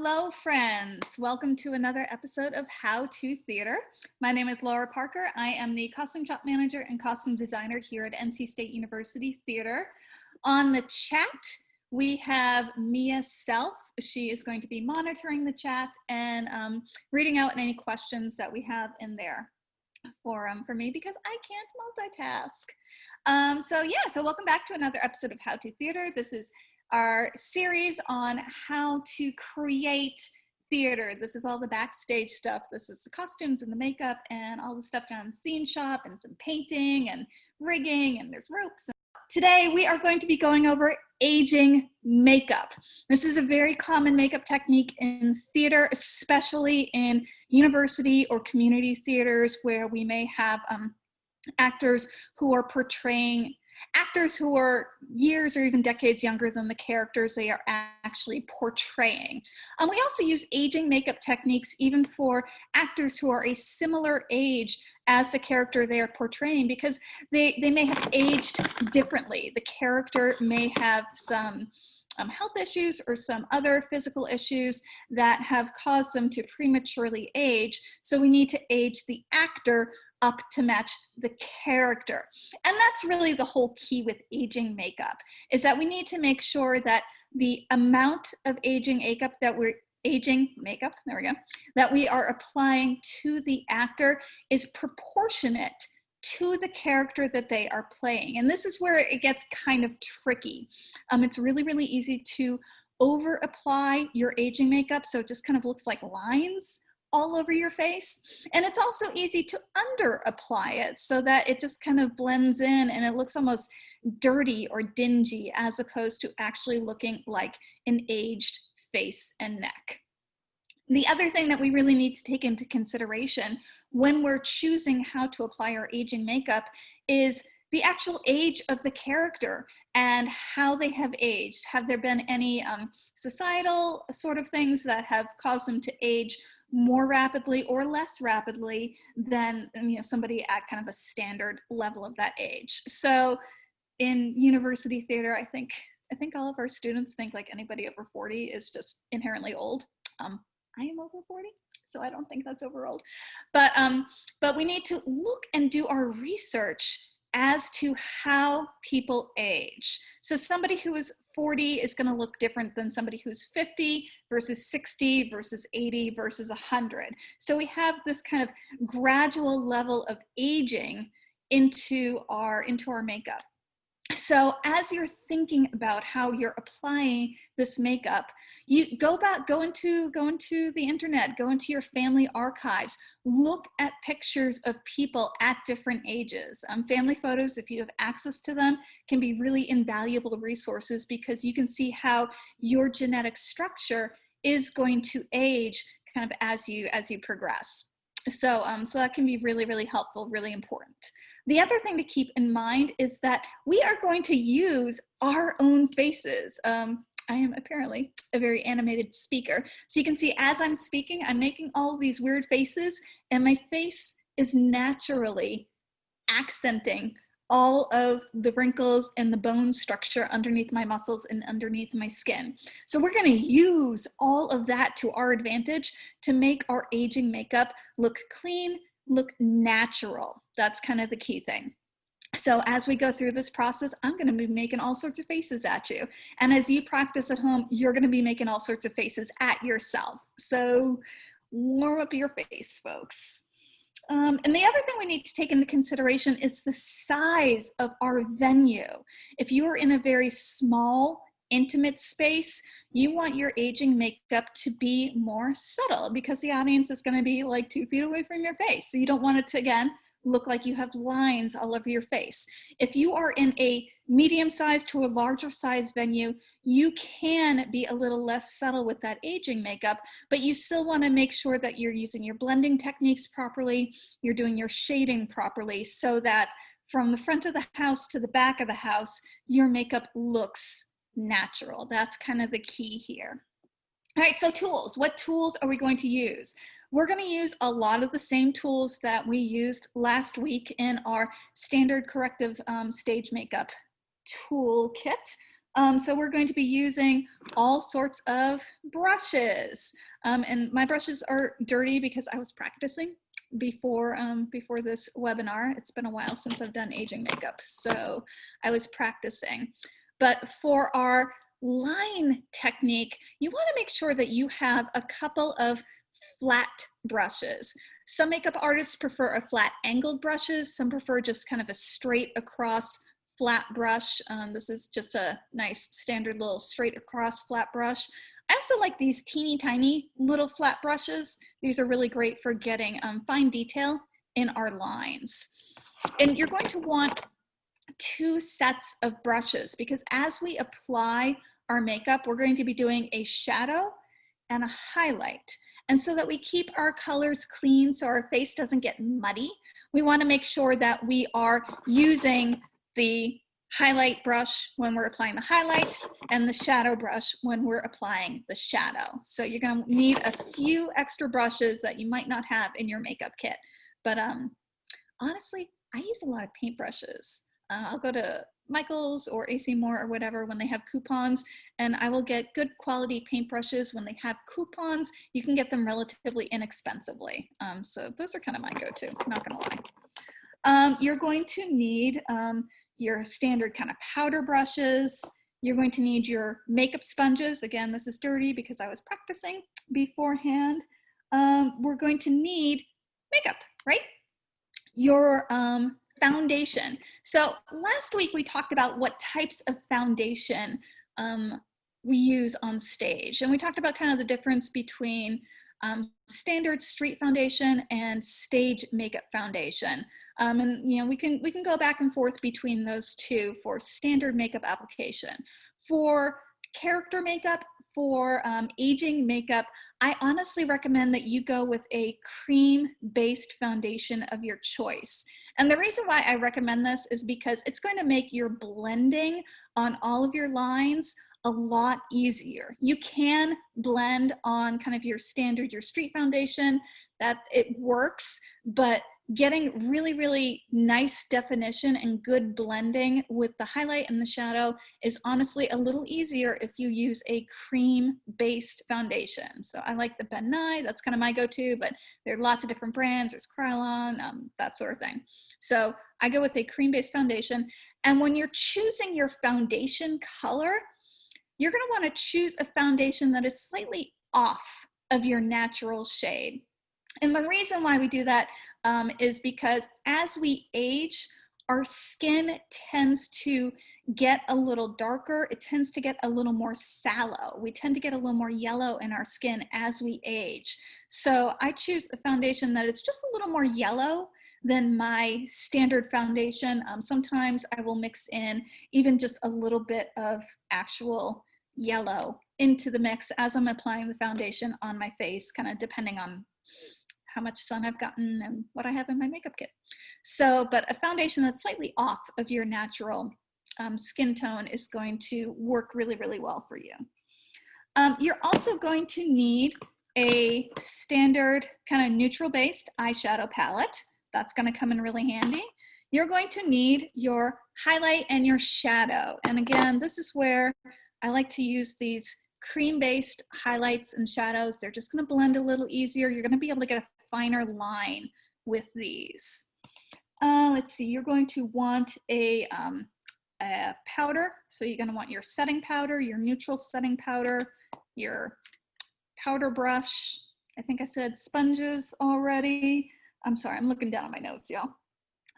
Hello, friends. Welcome to another episode of How to Theater. My name is Laura Parker. I am the costume shop manager and costume designer here at NC State University Theater. On the chat, we have Mia Self. She is going to be monitoring the chat and reading out any questions that we have in there for me because I can't multitask. So welcome back to another episode of How to Theater. This is our series on how to create theater. This is all the backstage stuff. This is the costumes and the makeup and all the stuff down in the scene shop and some painting and rigging, and there's ropes. Today we are going to be going over aging makeup. This is a very common makeup technique in theater, especially in university or community theaters where we may have actors who are portraying actors who are years or even decades younger than the characters they are actually portraying. We also use aging makeup techniques even for actors who are a similar age as the character they are portraying because they may have aged differently. The character may have some health issues or some other physical issues that have caused them to prematurely age. So we need to age the actor up to match the character. And that's really the whole key with aging makeup, is that we need to make sure that the amount of aging makeup that we are applying to the actor is proportionate to the character that they are playing. And this is where it gets kind of tricky. It's really, really easy to over apply your aging makeup, so it just kind of looks like lines all over your face. And it's also easy to under apply it so that it just kind of blends in and it looks almost dirty or dingy as opposed to actually looking like an aged face and neck. The other thing that we really need to take into consideration when we're choosing how to apply our aging makeup is the actual age of the character and how they have aged. Have there been any societal sort of things that have caused them to age more rapidly or less rapidly than somebody at kind of a standard level of that age? So in university theater, I think all of our students think like anybody over 40 is just inherently old. I am over 40, so I don't think that's over old. But we need to look and do our research as to how people age. So somebody who is 40 is going to look different than somebody who's 50 versus 60 versus 80 versus 100. So we have this kind of gradual level of aging into our makeup. So as you're thinking about how you're applying this makeup, you go into the internet, go into your family archives, look at pictures of people at different ages. Family photos, if you have access to them, can be really invaluable resources because you can see how your genetic structure is going to age kind of as you progress. So that can be really, really helpful, really important. The other thing to keep in mind is that we are going to use our own faces. I am apparently a very animated speaker. So you can see as I'm speaking, I'm making all these weird faces and my face is naturally accenting all of the wrinkles and the bone structure underneath my muscles and underneath my skin. So we're going to use all of that to our advantage to make our aging makeup look clean, look natural. That's kind of the key thing. So as we go through this process, I'm going to be making all sorts of faces at you. And as you practice at home, you're going to be making all sorts of faces at yourself. So warm up your face, folks. And the other thing we need to take into consideration is the size of our venue. If you are in a very small, intimate space, you want your aging makeup to be more subtle because the audience is going to be like 2 feet away from your face. So you don't want it to, again, look like you have lines all over your face. If you are in a medium-sized to a larger size venue, you can be a little less subtle with that aging makeup, but you still want to make sure that you're using your blending techniques properly, you're doing your shading properly, so that from the front of the house to the back of the house, your makeup looks natural. That's kind of the key here. All right, so tools. What tools are we going to use? We're going to use a lot of the same tools that we used last week in our standard corrective stage makeup toolkit. So we're going to be using all sorts of brushes. And my brushes are dirty because I was practicing before this webinar. It's been a while since I've done aging makeup, so I was practicing. But for our line technique, you want to make sure that you have a couple of flat brushes. Some makeup artists prefer a flat angled brushes. Some prefer just kind of a straight across flat brush. This is just a nice standard little straight across flat brush. I also like these teeny tiny little flat brushes. These are really great for getting fine detail in our lines. And you're going to want 2 sets of brushes because as we apply our makeup, we're going to be doing a shadow and a highlight. And so that we keep our colors clean so our face doesn't get muddy, we want to make sure that we are using the highlight brush when we're applying the highlight and the shadow brush when we're applying the shadow. So you're going to need a few extra brushes that you might not have in your makeup kit. But honestly, I use a lot of paint brushes. I'll go to Michael's or AC Moore or whatever when they have coupons, and I will get good quality paintbrushes when they have coupons. You can get them relatively inexpensively. So those are kind of my go-to, not gonna lie. You're going to need your standard kind of powder brushes. You're going to need your makeup sponges. Again, this is dirty because I was practicing beforehand. We're going to need makeup, right? Your foundation. So last week we talked about what types of foundation we use on stage. And we talked about kind of the difference between standard street foundation and stage makeup foundation. And you know, we can go back and forth between those two for standard makeup application. For character makeup, for aging makeup, I honestly recommend that you go with a cream-based foundation of your choice. And the reason why I recommend this is because it's going to make your blending on all of your lines a lot easier. You can blend on kind of your standard, your street foundation, that it works, but getting really, really nice definition and good blending with the highlight and the shadow is honestly a little easier if you use a cream-based foundation. So I like the Ben Nye, that's kind of my go-to, but there are lots of different brands, there's Krylon, that sort of thing. So I go with a cream-based foundation. And when you're choosing your foundation color, you're gonna wanna choose a foundation that is slightly off of your natural shade. And the reason why we do that is because as we age, our skin tends to get a little darker. It tends to get a little more sallow. We tend to get a little more yellow in our skin as we age. So I choose a foundation that is just a little more yellow than my standard foundation. Sometimes I will mix in even just a little bit of actual yellow into the mix as I'm applying the foundation on my face, kind of depending on how much sun I've gotten and what I have in my makeup kit. So, but a foundation that's slightly off of your natural skin tone is going to work really, really well for you. You're also going to need a standard kind of neutral based eyeshadow palette. That's going to come in really handy. You're going to need your highlight and your shadow. And again, this is where I like to use these cream-based highlights and shadows. They're just going to blend a little easier. You're going to be able to get a finer line with these. Let's see, you're going to want a powder. So you're going to want your setting powder, your neutral setting powder, your powder brush. I think I said sponges already. I'm sorry, I'm looking down at my notes, y'all.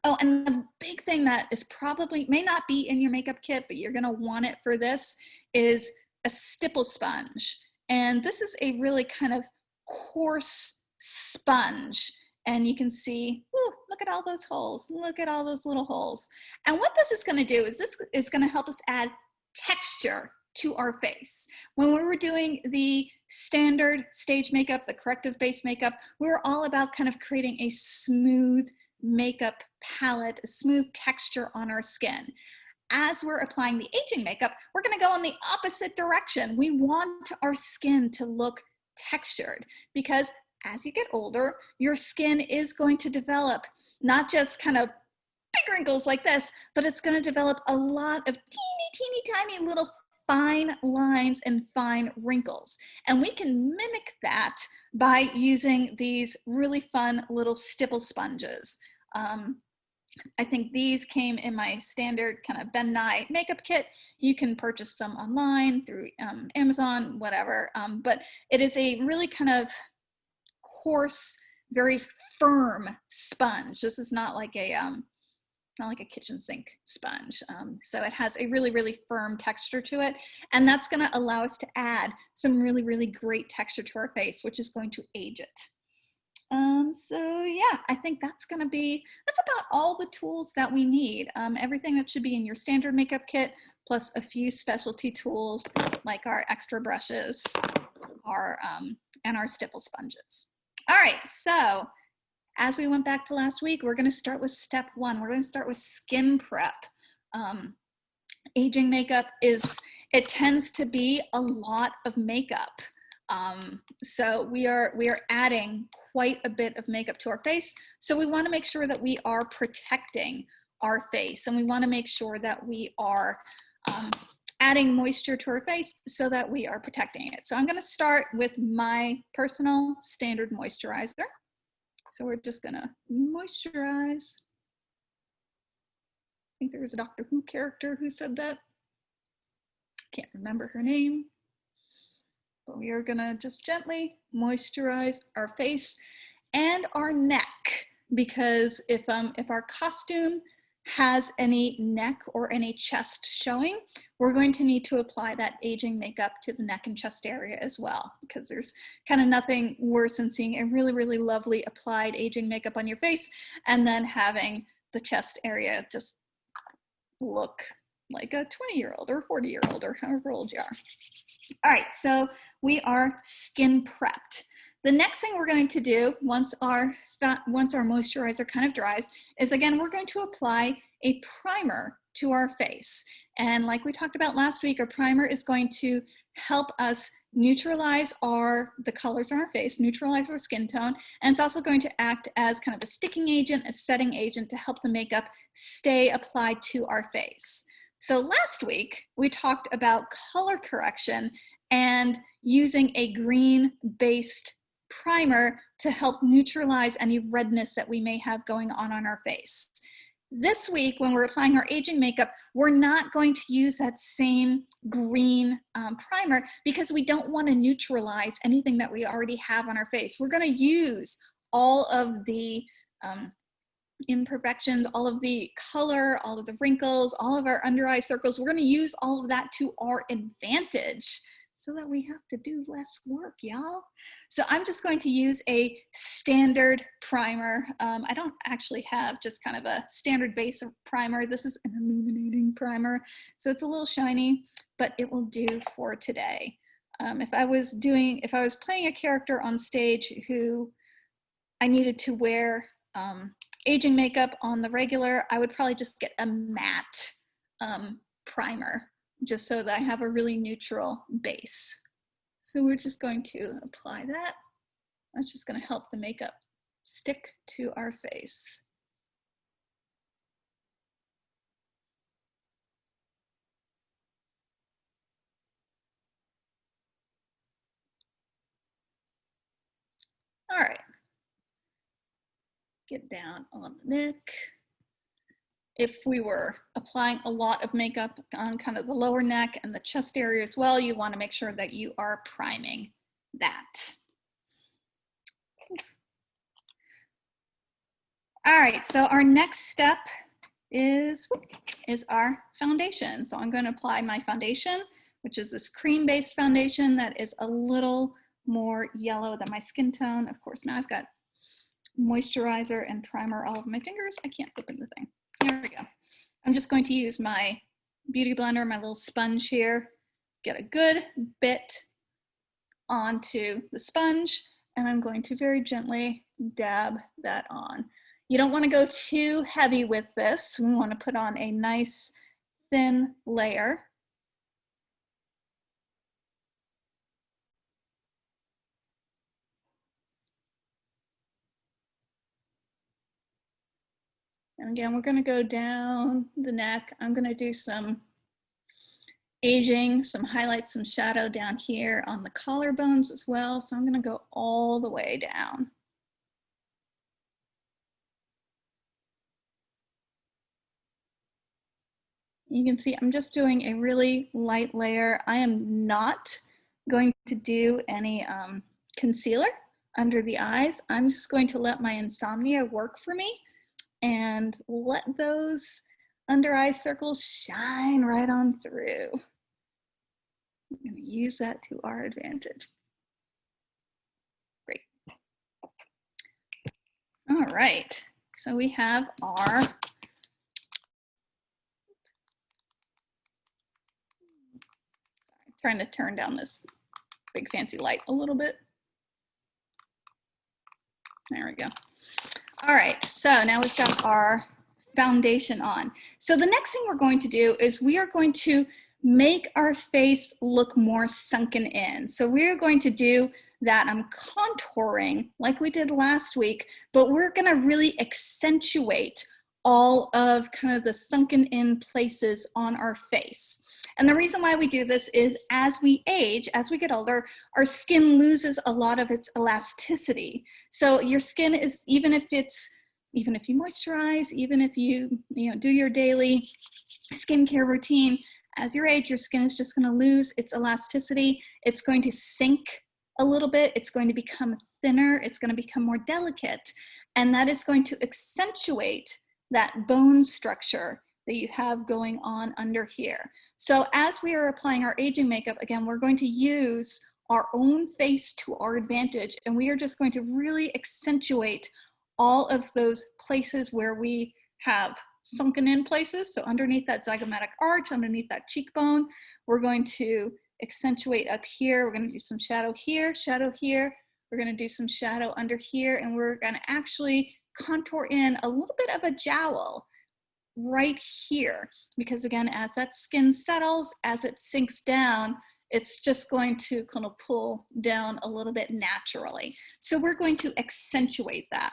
Oh, and the big thing that is probably, may not be in your makeup kit, but you're going to want it for this is a stipple sponge. And this is a really kind of coarse sponge. And you can see, ooh, look at all those holes. Look at all those little holes. And what this is going to do is this is going to help us add texture to our face. When we were doing the standard stage makeup, the corrective base makeup, we were all about kind of creating a smooth makeup palette, a smooth texture on our skin. As we're applying the aging makeup, we're going to go in the opposite direction. We want our skin to look textured because as you get older, your skin is going to develop not just kind of big wrinkles like this, but it's going to develop a lot of teeny, teeny, tiny little fine lines and fine wrinkles. And we can mimic that by using these really fun little stipple sponges. I think these came in my standard kind of Ben Nye makeup kit. You can purchase some online through Amazon, whatever. But it is a really kind of coarse, very firm sponge. This is not like a kitchen sink sponge. So it has a really, really firm texture to it. And that's gonna allow us to add some really, really great texture to our face, which is going to age it. So yeah, I think that's about all the tools that we need. Everything that should be in your standard makeup kit, plus a few specialty tools like our extra brushes, and our stipple sponges. All right, so as we went back to last week, we're gonna start with step one. We're gonna start with skin prep. Aging makeup it tends to be a lot of makeup. So we are adding quite a bit of makeup to our face. So we wanna make sure that we are protecting our face, and we wanna make sure that we are adding moisture to our face so that we are protecting it. So I'm gonna start with my personal standard moisturizer. So we're just gonna moisturize. I think there was a Doctor Who character who said that. Can't remember her name. But we are gonna just gently moisturize our face and our neck, because if our costume has any neck or any chest showing, we're going to need to apply that aging makeup to the neck and chest area as well, because there's kind of nothing worse than seeing a really, really lovely applied aging makeup on your face and then having the chest area just look like a 20-year-old or 40-year-old or however old you are. All right, so we are skin prepped. The next thing we're going to do once our moisturizer kind of dries is, again, we're going to apply a primer to our face. And like we talked about last week, our primer is going to help us neutralize the colors on our face, neutralize our skin tone, and it's also going to act as kind of a sticking agent, a setting agent to help the makeup stay applied to our face. So last week, we talked about color correction and using a green-based primer to help neutralize any redness that we may have going on our face. This week, when we're applying our aging makeup, we're not going to use that same green primer because we don't want to neutralize anything that we already have on our face. We're going to use all of the imperfections, all of the color, all of the wrinkles, all of our under eye circles. We're going to use all of that to our advantage so that we have to do less work, y'all. So I'm just going to use a standard primer. I don't actually have just kind of a standard base of primer. This is an illuminating primer, so it's a little shiny, but it will do for today. If I was playing a character on stage who I needed to wear aging makeup on the regular, I would probably just get a matte primer, just so that I have a really neutral base. So we're just going to apply that. That's just going to help the makeup stick to our face. All right. Get down on the neck. If we were applying a lot of makeup on kind of the lower neck and the chest area as well, you want to make sure that you are priming that. All right, so our next step is our foundation. So I'm going to apply my foundation, which is this cream-based foundation that is a little more yellow than my skin tone. Of course, now I've got moisturizer and primer all over my fingers. I can't open the thing. Here we go. I'm just going to use my beauty blender, my little sponge here, get a good bit onto the sponge, and I'm going to very gently dab that on. You don't want to go too heavy with this. We want to put on a nice thin layer. And again, we're going to go down the neck. I'm going to do some aging, some highlights, some shadow down here on the collarbones as well. So I'm gonna go all the way down. You can see I'm just doing a really light layer. I am not going to do any concealer under the eyes. I'm just going to let my insomnia work for me and let those under eye circles shine right on through. I'm going to use that to our advantage. Great. All right, so we have our trying to turn down this big fancy light a little bit. There we go. All right, so now we've got our foundation on. So the next thing we're going to do is we are going to make our face look more sunken in. So we're going to do that contouring like we did last week, but we're gonna really accentuate all of kind of the sunken in places on our face. And the reason why we do this is as we age, as we get older, our skin loses a lot of its elasticity. So your skin is, even if you moisturize, even if you do your daily skincare routine, as you age, your skin is just going to lose its elasticity. It's going to sink a little bit. It's going to become thinner. It's going to become more delicate. And that is going to accentuate that bone structure that you have going on under here. So as we are applying our aging makeup, again, we're going to use our own face to our advantage, and we are just going to really accentuate all of those places where we have sunken in places. So underneath that zygomatic arch, underneath that cheekbone, we're going to accentuate up here. We're going to do some shadow here, shadow here. We're going to do some shadow under here, and we're going to actually contour in a little bit of a jowl right here, because again, as that skin settles, as it sinks down, it's just going to kind of pull down a little bit naturally. So we're going to accentuate that.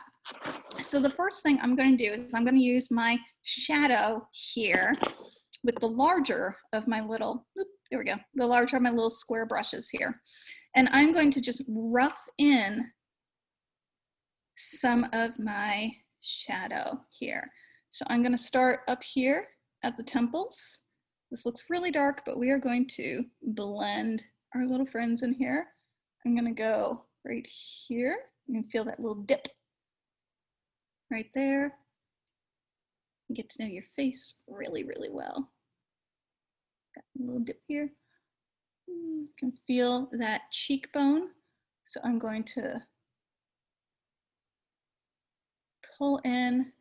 So the first thing I'm going to do is I'm going to use my shadow here with the larger of my little, there we go, the larger of my little square brushes here. And I'm going to just rough in some of my shadow here. So I'm going to start up here at the temples. This looks really dark, but we are going to blend our little friends in here. I'm going to go right here. You can feel that little dip right there. You get to know your face really, really well. Got a little dip here. You can feel that cheekbone. So I'm going to pull in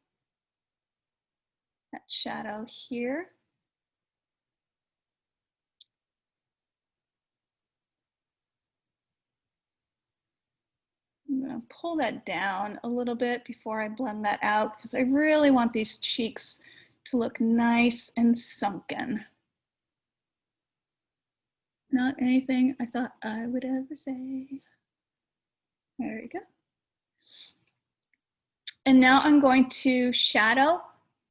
that shadow here. I'm going to pull that down a little bit before I blend that out, because I really want these cheeks to look nice and sunken. Not anything I thought I would ever say. There we go. And now I'm going to shadow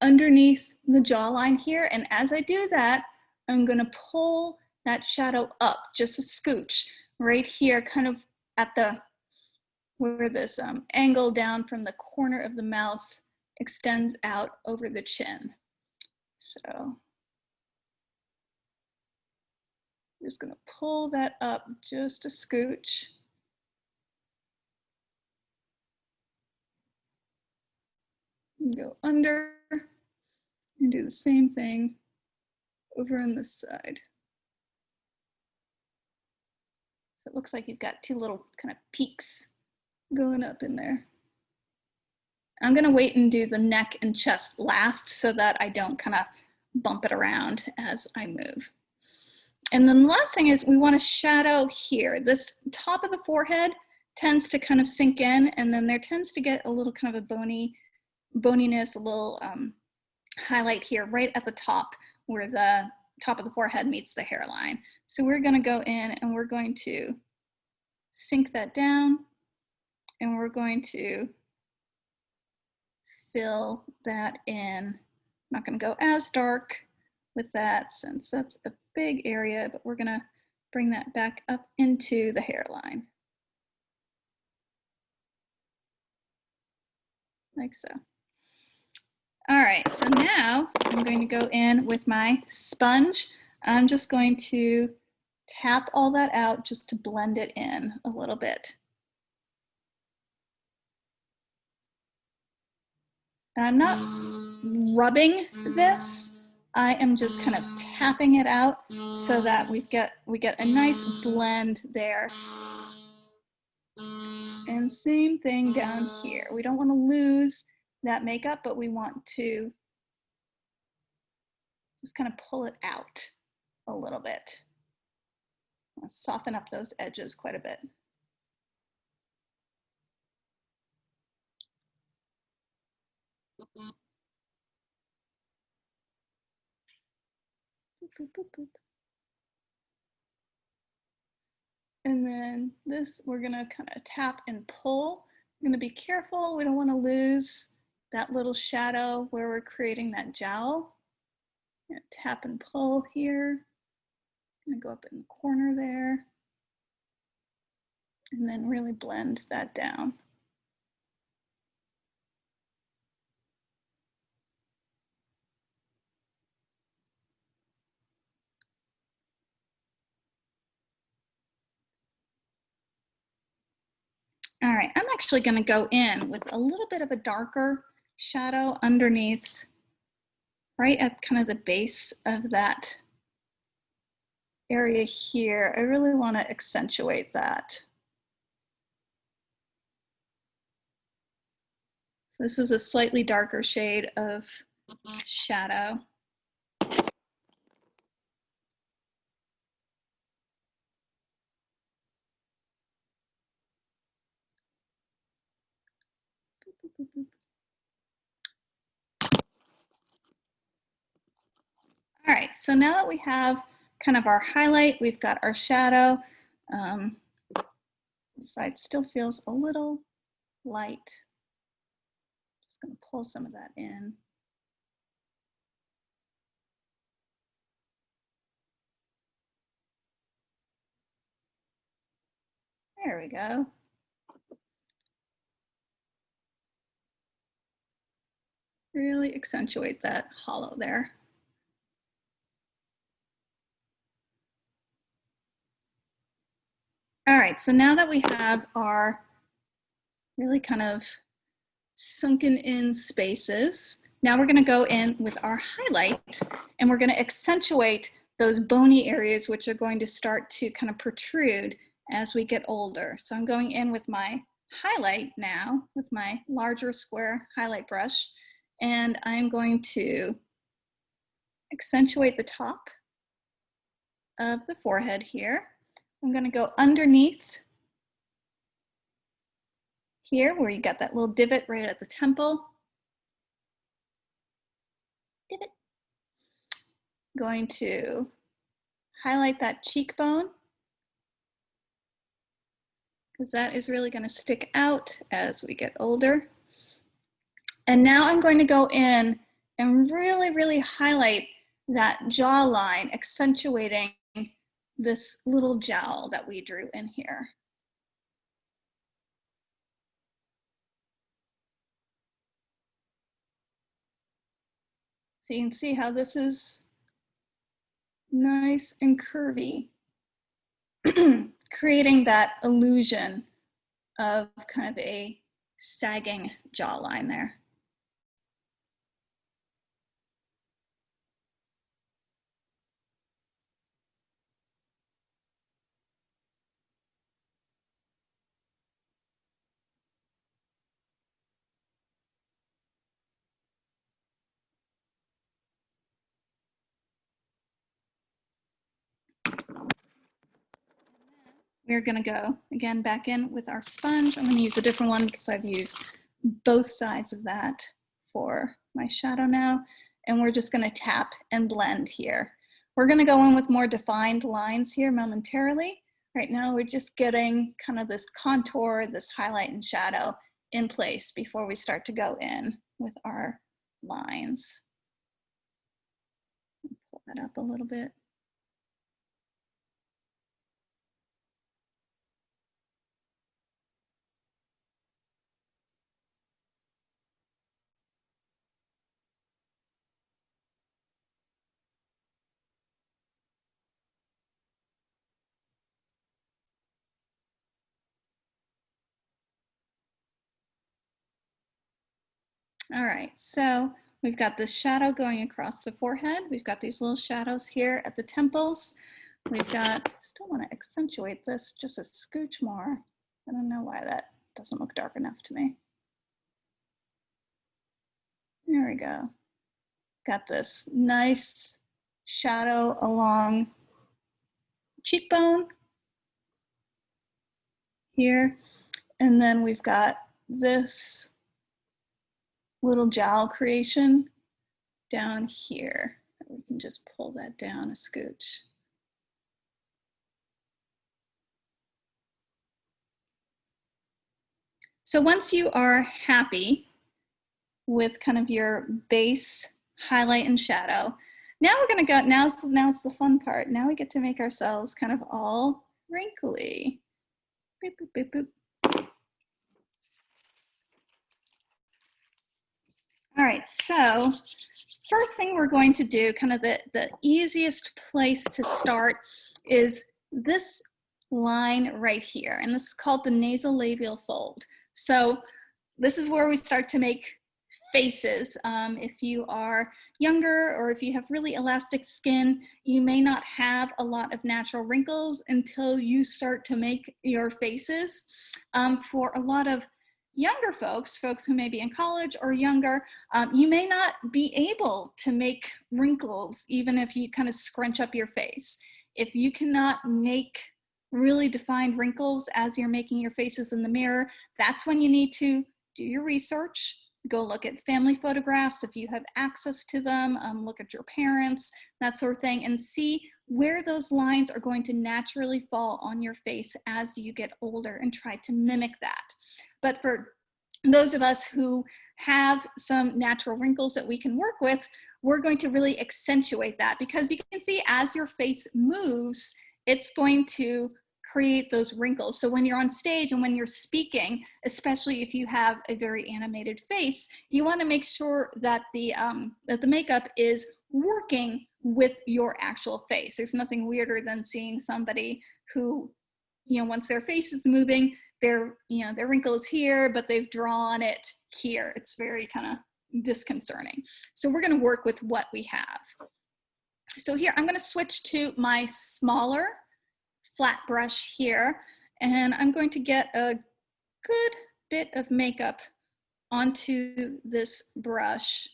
underneath the jawline here. And as I do that, I'm going to pull that shadow up just a scooch right here, kind of at the where this angle down from the corner of the mouth extends out over the chin. So I'm just going to pull that up just a scooch. And go under and do the same thing over on this side. So it looks like you've got two little kind of peaks going up in there. I'm going to wait and do the neck and chest last so that I don't kind of bump it around as I move. And then the last thing is we want to shadow here. This top of the forehead tends to kind of sink in, and then there tends to get a little kind of a boniness, a little highlight here right at the top where the top of the forehead meets the hairline. So we're going to go in and we're going to sink that down, and we're going to fill that in. I'm not going to go as dark with that since that's a big area, but we're gonna bring that back up into the hairline. Like so. All right, so now I'm going to go in with my sponge. I'm just going to tap all that out just to blend it in a little bit. And I'm not rubbing this. I am just kind of tapping it out so that we get a nice blend there. And same thing down here. We don't want to lose that makeup, but we want to just kind of pull it out a little bit. I'll soften up those edges quite a bit. Boop, boop, boop, boop. And then this, we're gonna kind of tap and pull. We're gonna be careful. We don't want to lose that little shadow where we're creating that jowl. Tap and pull here. I'm gonna go up in the corner there. And then really blend that down. All right, I'm actually going to go in with a little bit of a darker shadow underneath, right at kind of the base of that area here. I really want to accentuate that. So this is a slightly darker shade of shadow. All right, so now that we have kind of our highlight, we've got our shadow. The side still feels a little light. Just gonna pull some of that in. There we go. Really accentuate that hollow there. All right, so now that we have our really kind of sunken in spaces, now we're gonna go in with our highlight and we're gonna accentuate those bony areas which are going to start to kind of protrude as we get older. So I'm going in with my highlight now with my larger square highlight brush, and I'm going to accentuate the top of the forehead here. I'm going to go underneath here where you got that little divot right at the temple. Divot. Going to highlight that cheekbone because that is really going to stick out as we get older. And now I'm going to go in and really highlight that jawline, accentuating this little jowl that we drew in here. So you can see how this is nice and curvy, creating that illusion of kind of a sagging jawline there. We're going to go again back in with our sponge. I'm going to use a different one because I've used both sides of that for my shadow now. And we're just going to tap and blend here. We're going to go in with more defined lines here momentarily. Right now we're just getting kind of this contour, this highlight and shadow in place before we start to go in with our lines. Pull that up a little bit. All right, so we've got this shadow going across the forehead. We've got these little shadows here at the temples. We've got, still want to accentuate this just a scooch more. I don't know why that doesn't look dark enough to me. There we go. Got this nice shadow along cheekbone here. And then we've got this little jowl creation down here. We can just pull that down a scooch. So once you are happy with kind of your base highlight and shadow, now we're gonna go, now's the fun part. Now we get to make ourselves kind of all wrinkly. Boop, boop, boop, boop. All right, so first thing we're going to do, kind of the easiest place to start is this line right here, and this is called the nasolabial fold. So this is where we start to make faces. If you are younger or if you have really elastic skin, you may not have a lot of natural wrinkles until you start to make your faces. For a lot of younger folks who may be in college or younger, you may not be able to make wrinkles even if you kind of scrunch up your face. If you cannot make really defined wrinkles as you're making your faces in the mirror, that's when you need to do your research, go look at family photographs if you have access to them, look at your parents, that sort of thing, and see where those lines are going to naturally fall on your face as you get older and try to mimic that. But for those of us who have some natural wrinkles that we can work with, we're going to really accentuate that, because you can see as your face moves, it's going to create those wrinkles. So when you're on stage and when you're speaking, especially if you have a very animated face, you want to make sure that the makeup is working with your actual face. There's nothing weirder than seeing somebody who, once their face is moving, their wrinkle is here, but they've drawn it here. It's very kind of disconcerting. So we're going to work with what we have. So here, I'm going to switch to my smaller flat brush here, and I'm going to get a good bit of makeup onto this brush.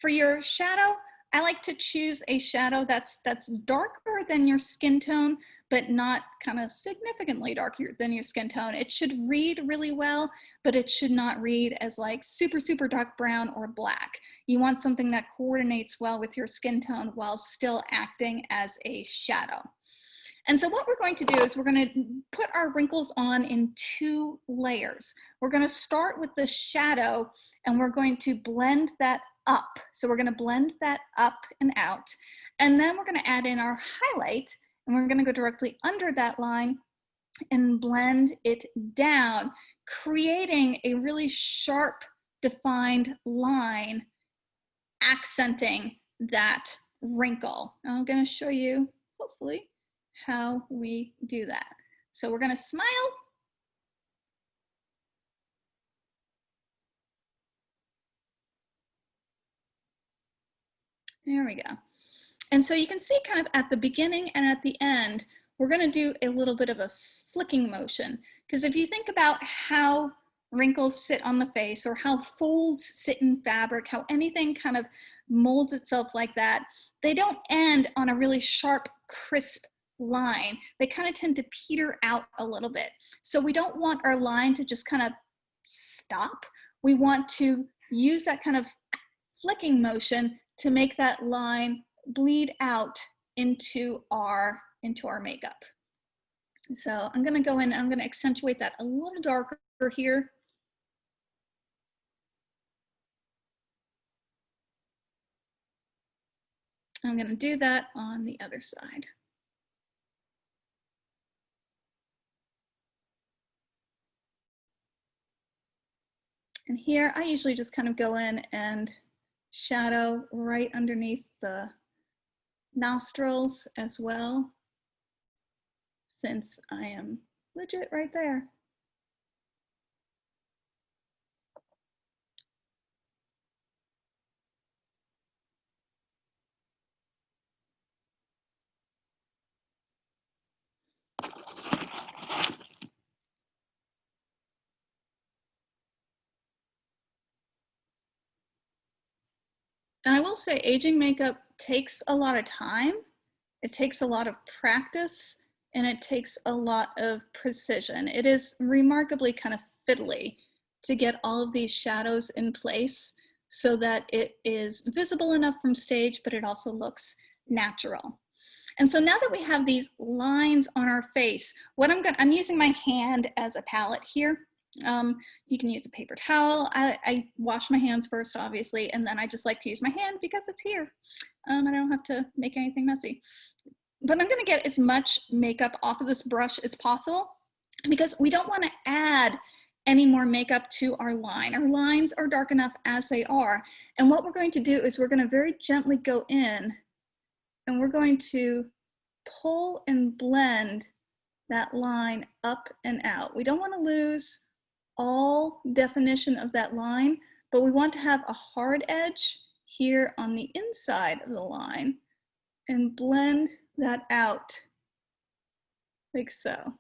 For your shadow, I like to choose a shadow that's darker than your skin tone, but not kind of significantly darker than your skin tone. It should read really well, but it should not read as like super, super dark brown or black. You want something that coordinates well with your skin tone while still acting as a shadow. And so what we're going to do is we're going to put our wrinkles on in 2 layers. We're going to start with the shadow and we're going to blend that up. So we're going to blend that up and out. And then we're going to add in our highlight, and we're going to go directly under that line and blend it down, creating a really sharp, defined line, accenting that wrinkle. I'm going to show you, hopefully, how we do that. So we're going to smile. There we go. And so you can see kind of at the beginning and at the end, we're going to do a little bit of a flicking motion. Because if you think about how wrinkles sit on the face, or how folds sit in fabric, how anything kind of molds itself like that, they don't end on a really sharp, crisp line. They kind of tend to peter out a little bit. So we don't want our line to just kind of stop. We want to use that kind of flicking motion to make that line bleed out into our makeup. So I'm going to go in and I'm going to accentuate that a little darker here. I'm going to do that on the other side. And here I usually just kind of go in and shadow right underneath the nostrils as well, since I am legit right there. And I will say aging makeup takes a lot of time. It takes a lot of practice and it takes a lot of precision. It is remarkably kind of fiddly to get all of these shadows in place so that it is visible enough from stage, but it also looks natural. And so now that we have these lines on our face, what I'm using my hand as a palette here. You can use a paper towel. I wash my hands first, obviously, and then I just like to use my hand because it's here. I don't have to make anything messy. But I'm gonna get as much makeup off of this brush as possible because we don't wanna add any more makeup to our line. Our lines are dark enough as they are. And what we're going to do is we're gonna very gently go in and we're going to pull and blend that line up and out. We don't wanna lose all definition of that line, but we want to have a hard edge here on the inside of the line and blend that out like so.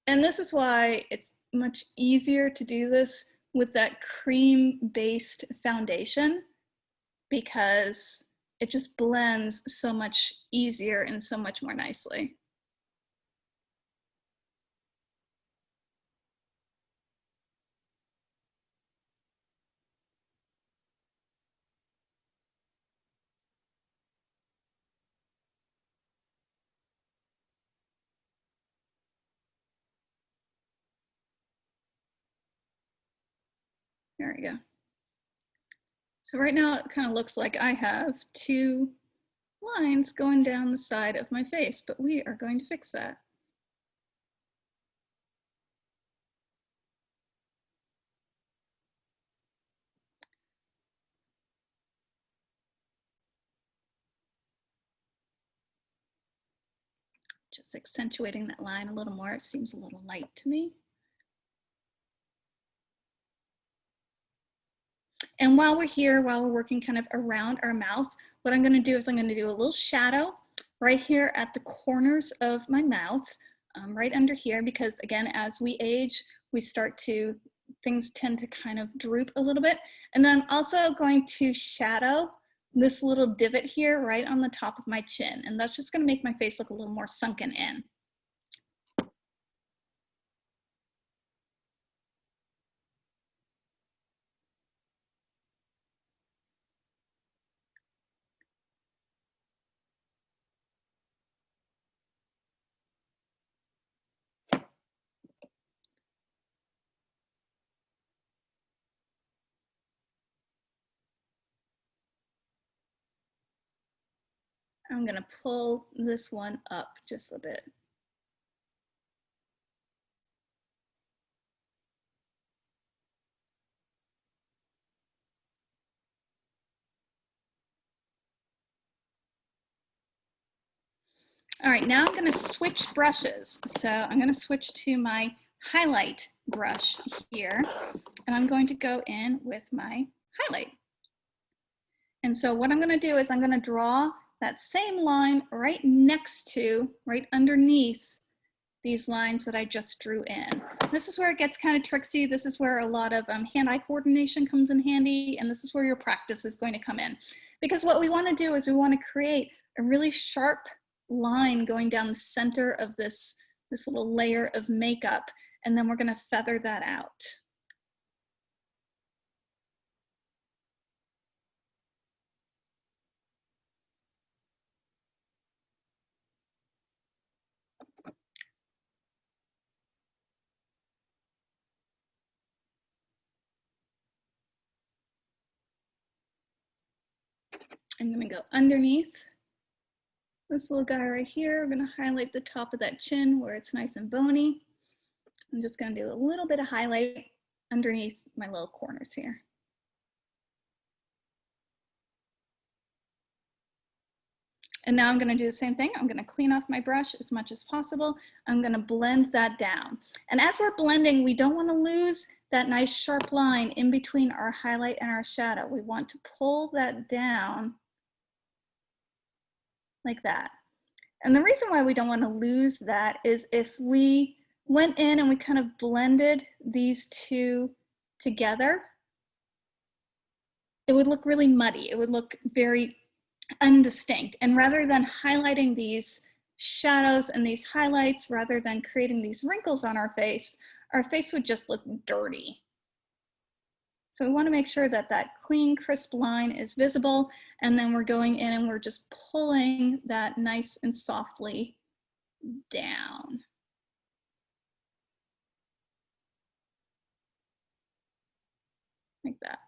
And this is why it's much easier to do this with that cream-based foundation because it just blends so much easier and so much more nicely. There we go. So right now it kind of looks like I have two lines going down the side of my face, but we are going to fix that. Just accentuating that line a little more. It seems a little light to me. And while we're here, while we're working kind of around our mouth, what I'm gonna do is I'm gonna do a little shadow right here at the corners of my mouth, right under here, because again, as we age, things tend to kind of droop a little bit. And then I'm also going to shadow this little divot here right on the top of my chin. And that's just gonna make my face look a little more sunken in. I'm gonna pull this one up just a bit. All right, now I'm gonna switch brushes. So I'm gonna switch to my highlight brush here, and I'm going to go in with my highlight. And so what I'm gonna do is I'm gonna draw that same line right next to, right underneath these lines that I just drew in. This is where it gets kind of tricksy. This is where a lot of hand-eye coordination comes in handy, and this is where your practice is going to come in. Because what we wanna do is we wanna create a really sharp line going down the center of this little layer of makeup, and then we're gonna feather that out. I'm gonna go underneath this little guy right here. We're gonna highlight the top of that chin where it's nice and bony. I'm just gonna do a little bit of highlight underneath my little corners here. And now I'm gonna do the same thing. I'm gonna clean off my brush as much as possible. I'm gonna blend that down. And as we're blending, we don't wanna lose that nice sharp line in between our highlight and our shadow. We want to pull that down like that. And the reason why we don't wanna lose that is if we went in and we kind of blended these two together, it would look really muddy. It would look very undistinct. And rather than highlighting these shadows and these highlights, rather than creating these wrinkles on our face would just look dirty. So we want to make sure that that clean, crisp line is visible, and then we're going in and we're just pulling that nice and softly down. Like that.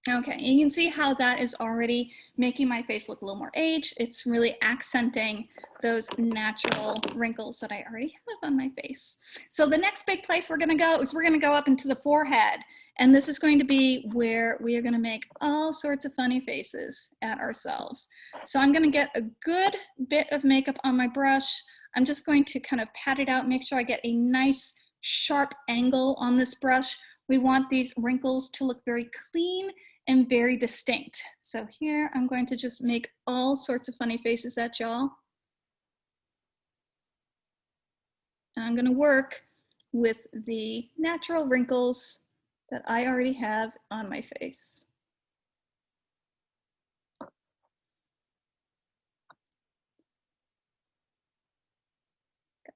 Okay, you can see how that is already making my face look a little more aged. It's really accenting those natural wrinkles that I already have on my face. So the next big place we're gonna go is we're gonna go up into the forehead. And this is going to be where we are gonna make all sorts of funny faces at ourselves. So I'm gonna get a good bit of makeup on my brush. I'm just going to kind of pat it out, make sure I get a nice sharp angle on this brush. We want these wrinkles to look very clean and very distinct. So here I'm going to just make all sorts of funny faces at y'all. I'm going to work with the natural wrinkles that I already have on my face. Got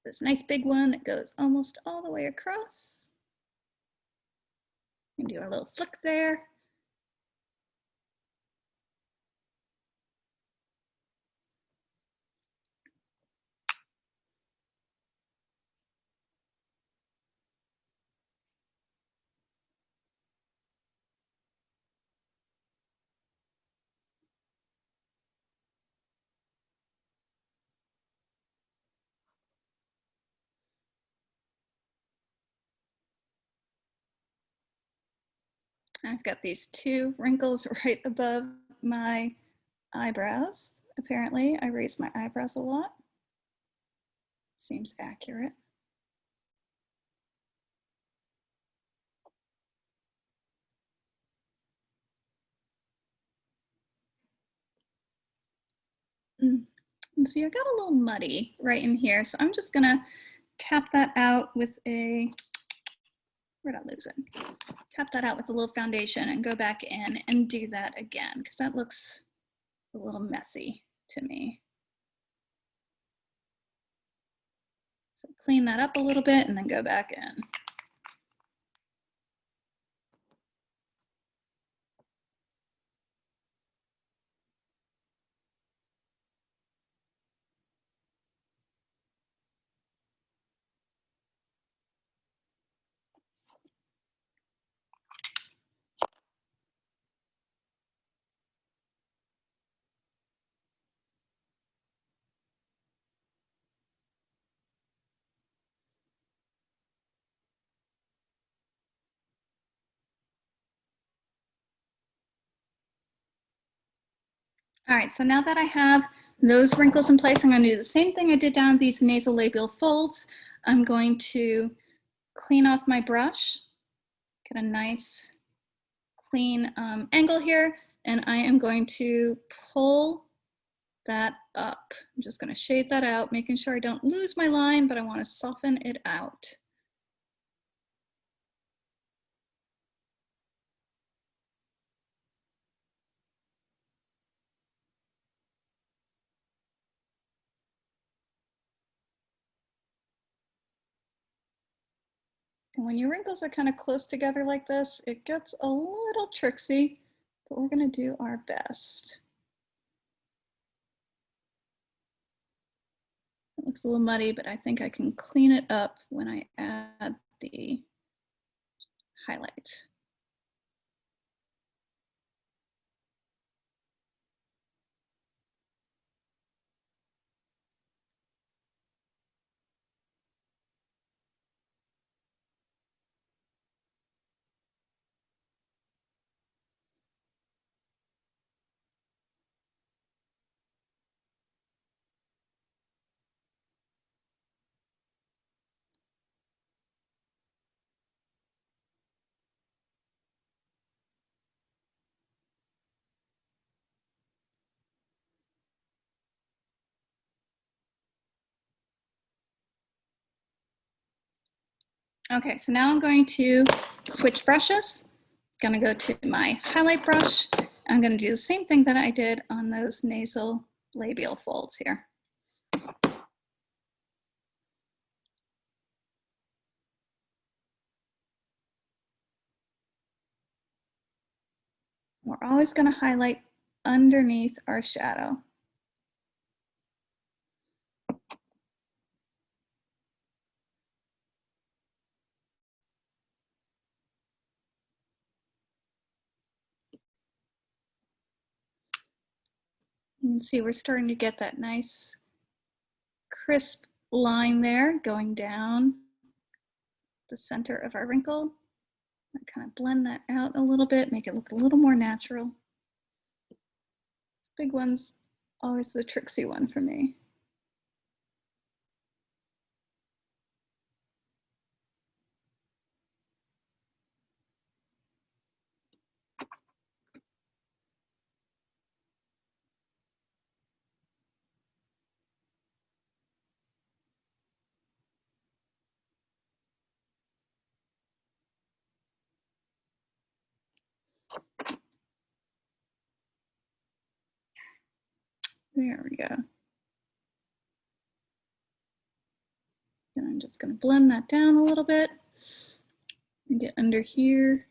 this nice big one that goes almost all the way across. You can do a little flick there. I've got these two wrinkles right above my eyebrows. Apparently, I raise my eyebrows a lot. Seems accurate. And see, I got a little muddy right in here, so I'm just gonna tap that out with a, where'd I lose it? Tap that out with a little foundation and go back in and do that again, because that looks a little messy to me. So clean that up a little bit and then go back in. All right, so now that I have those wrinkles in place, I'm going to do the same thing I did down these nasolabial folds. I'm going to clean off my brush, get a nice clean angle here, and I am going to pull that up. I'm just going to shade that out, making sure I don't lose my line, but I want to soften it out. And when your wrinkles are kind of close together like this, it gets a little tricksy, but we're going to do our best. It looks a little muddy, but I think I can clean it up when I add the highlight. Okay, so now I'm going to switch brushes. I'm gonna go to my highlight brush. I'm gonna do the same thing that I did on those nasal labial folds here. We're always gonna highlight underneath our shadow. You can see we're starting to get that nice crisp line there going down the center of our wrinkle. I kind of blend that out a little bit, make it look a little more natural. This big one's always the tricksy one for me. There we go. And I'm just going to blend that down a little bit and get under here.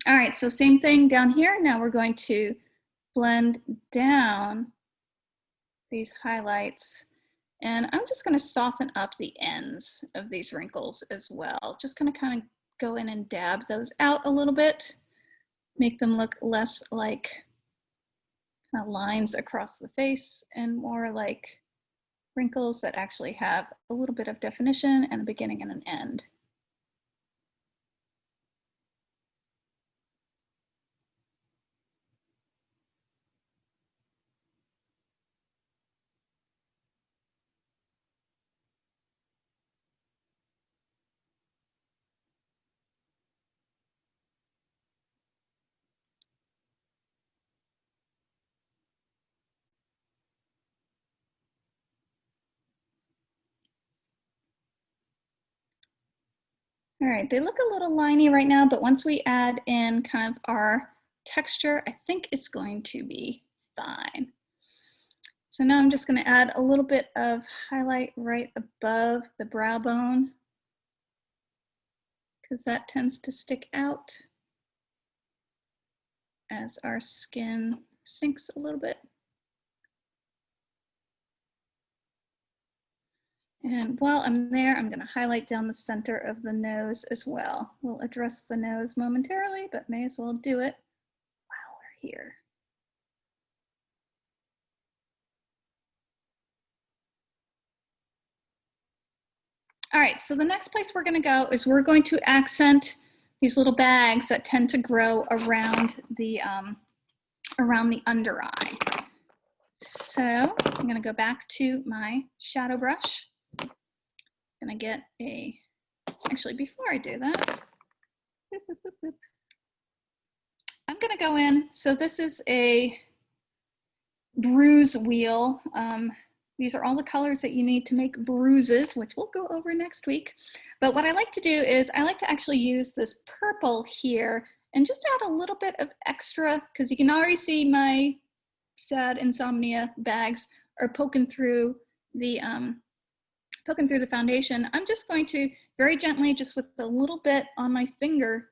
All right, so same thing down here. Now we're going to blend down these highlights. And I'm just going to soften up the ends of these wrinkles as well. Just going to kind of go in and dab those out a little bit, make them look less like kind of lines across the face and more like wrinkles that actually have a little bit of definition and a beginning and an end. All right, they look a little liney right now, but once we add in kind of our texture, I think it's going to be fine. So now I'm just going to add a little bit of highlight right above the brow bone because that tends to stick out as our skin sinks a little bit. And while I'm there, I'm going to highlight down the center of the nose as well. We'll address the nose momentarily, but may as well do it while we're here. All right, so the next place we're going to go is we're going to accent these little bags that tend to grow around the under eye. So I'm going to go back to my shadow brush. I'm going to get a, actually before I do that, I'm going to go in. So this is a bruise wheel. These are all the colors that you need to make bruises, which we'll go over next week. But what I like to do is I like to actually use this purple here and just add a little bit of extra, because you can already see my sad insomnia bags are poking through the foundation. I'm just going to very gently, just with a little bit on my finger,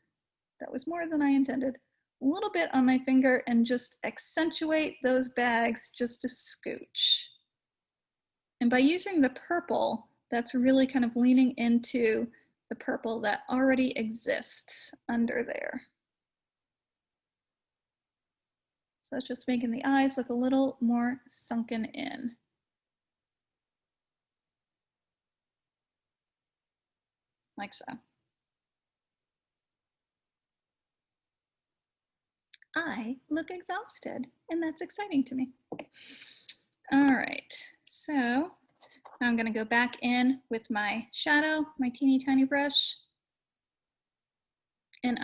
that was more than I intended, a little bit on my finger and just accentuate those bags just a scooch. And by using the purple, that's really kind of leaning into the purple that already exists under there. So it's just making the eyes look a little more sunken in. Like so. I look exhausted, and that's exciting to me. All right, so now I'm going to go back in with my shadow, my teeny tiny brush. And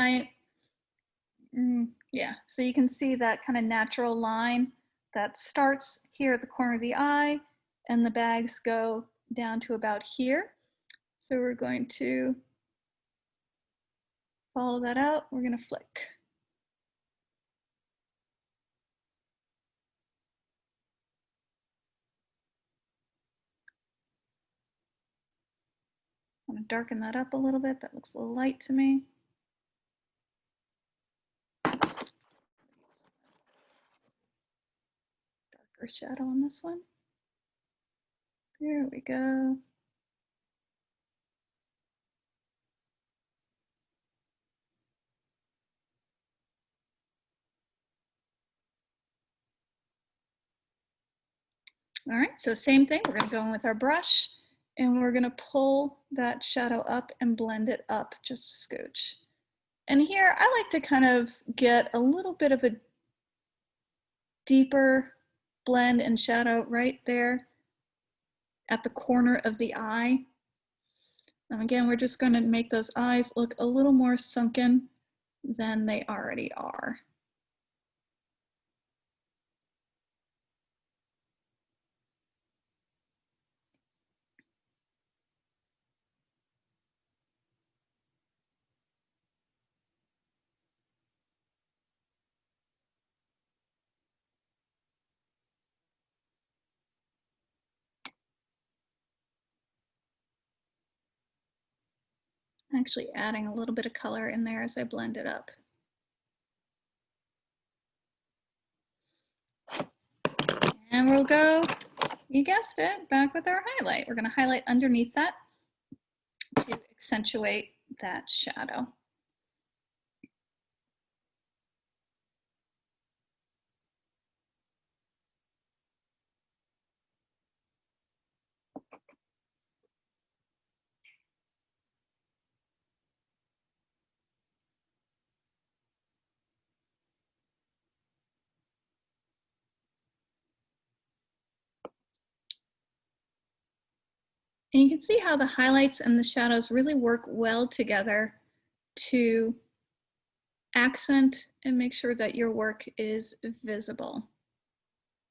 Yeah, so you can see that kind of natural line that starts here at the corner of the eye, and the bags go down to about here. So we're going to follow that out. We're going to flick. I'm going to darken that up a little bit. That looks a little light to me. Darker shadow on this one. There we go. All right, so same thing. We're going to go in with our brush, and we're going to pull that shadow up and blend it up just a scooch. And here I like to kind of get a little bit of a deeper blend and shadow right there at the corner of the eye. And again, we're just going to make those eyes look a little more sunken than they already are. Actually adding a little bit of color in there as I blend it up. And we'll go, you guessed it, back with our highlight. We're going to highlight underneath that to accentuate that shadow. And you can see how the highlights and the shadows really work well together to accent and make sure that your work is visible.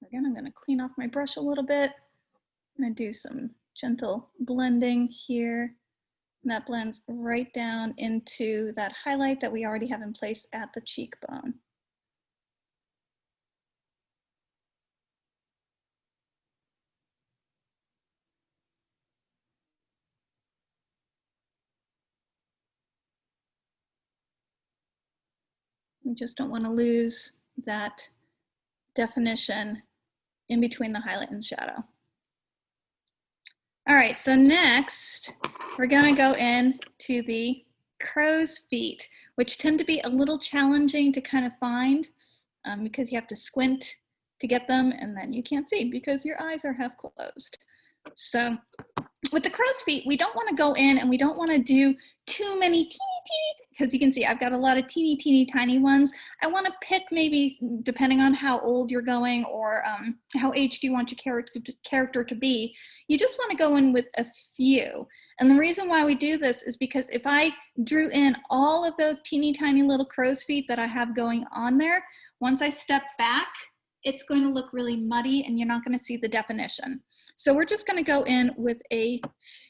Again, I'm going to clean off my brush a little bit. I'm going to do some gentle blending here. And that blends right down into that highlight that we already have in place at the cheekbone. We just don't want to lose that definition in between the highlight and shadow. All right, so next we're going to go into the crow's feet, which tend to be a little challenging to kind of find because you have to squint to get them, and then you can't see because your eyes are half closed. So with the crow's feet, we don't want to go in and we don't want to do too many teeny, because you can see I've got a lot of teeny tiny ones. I want to pick, maybe depending on how old you're going or how aged you want your character to be, you just want to go in with a few. And the reason why we do this is because if I drew in all of those teeny tiny little crow's feet that I have going on there, once I step back, it's going to look really muddy and you're not going to see the definition. So we're just going to go in with a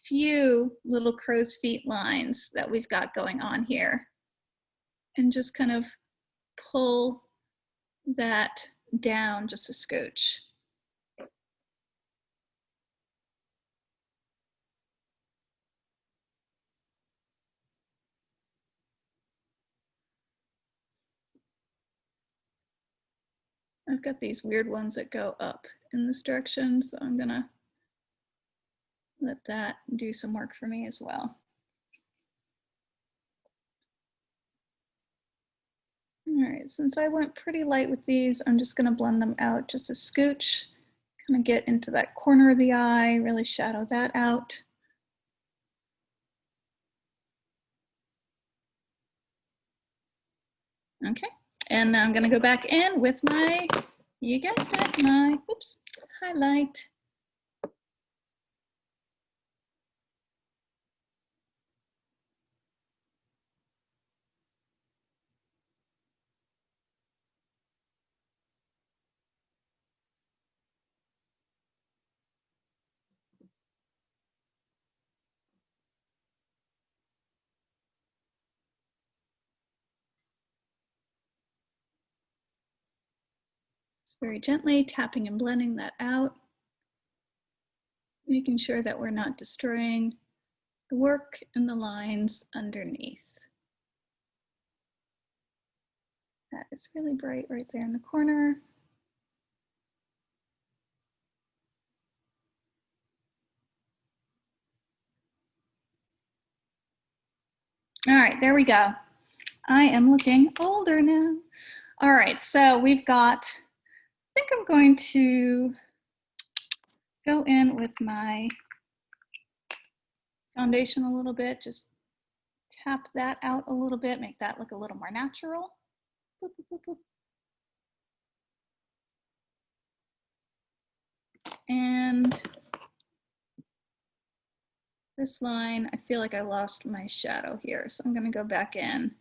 few little crow's feet lines that we've got going on here and just kind of pull that down just a scooch. I've got these weird ones that go up in this direction, so I'm gonna let that do some work for me as well. All right, since I went pretty light with these, I'm just gonna blend them out just a scooch, kind of get into that corner of the eye, really shadow that out. Okay, and now I'm gonna go back in with my, you guessed it, my, oops, highlight. Just very gently tapping and blending that out, making sure that we're not destroying the work and the lines underneath. That is really bright right there in the corner. All right, there we go. I am looking older now. All right, so we've got, I think I'm going to go in with my foundation a little bit, just tap that out a little bit, make that look a little more natural. Boop, boop, boop, boop. And this line, I feel like I lost my shadow here, so I'm going to go back in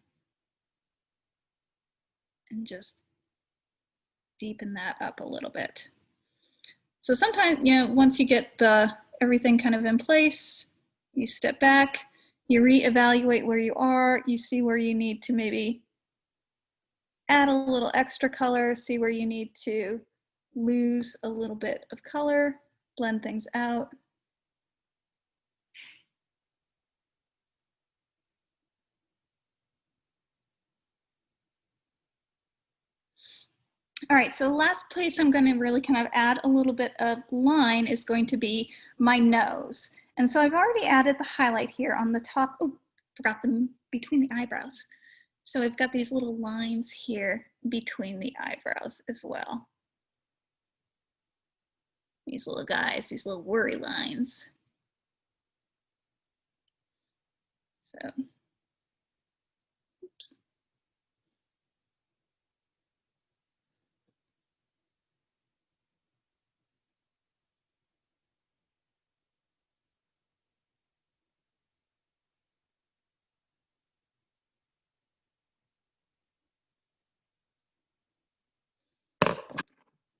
and just deepen that up a little bit. So sometimes, you know, once you get everything kind of in place, you step back, you reevaluate where you are, you see where you need to maybe add a little extra color, see where you need to lose a little bit of color, blend things out. All right, so the last place I'm going to really kind of add a little bit of line is going to be my nose. And so I've already added the highlight here on the top. Oh, forgot them between the eyebrows. So I've got these little lines here between the eyebrows as well. These little guys, these little worry lines. So, oops.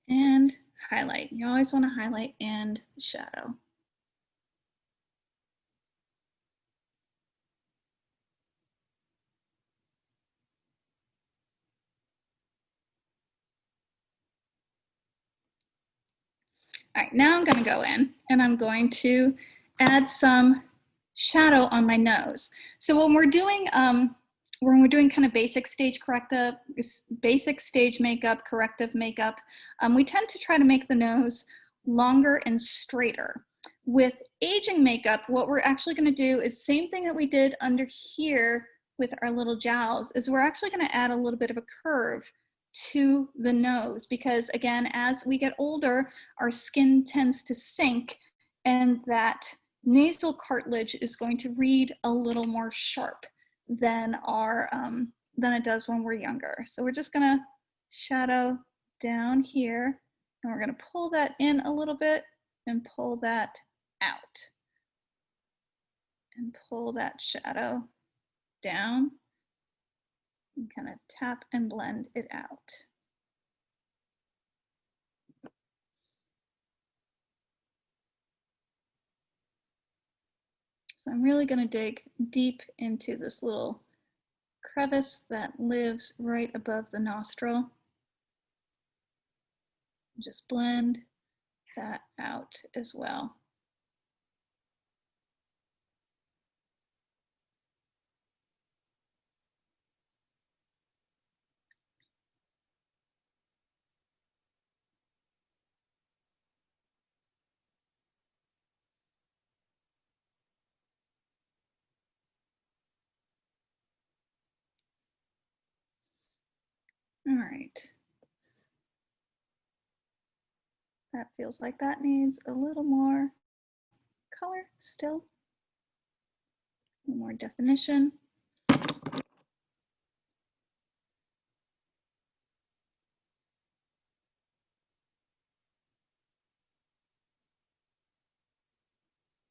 And highlight. You always want to highlight and shadow. All right, now I'm going to go in and I'm going to add some shadow on my nose. So when we're doing kind of basic stage makeup, corrective makeup, we tend to try to make the nose longer and straighter. With aging makeup, what we're actually going to do is same thing that we did under here with our little jowls, is we're actually going to add a little bit of a curve to the nose, because again, as we get older, our skin tends to sink and that nasal cartilage is going to read a little more sharp than it does when we're younger. So we're just gonna shadow down here and we're gonna pull that in a little bit and pull that out and pull that shadow down and kind of tap and blend it out. So I'm really going to dig deep into this little crevice that lives right above the nostril. Just blend that out as well. All right. That feels like that needs a little more color still, a little more definition.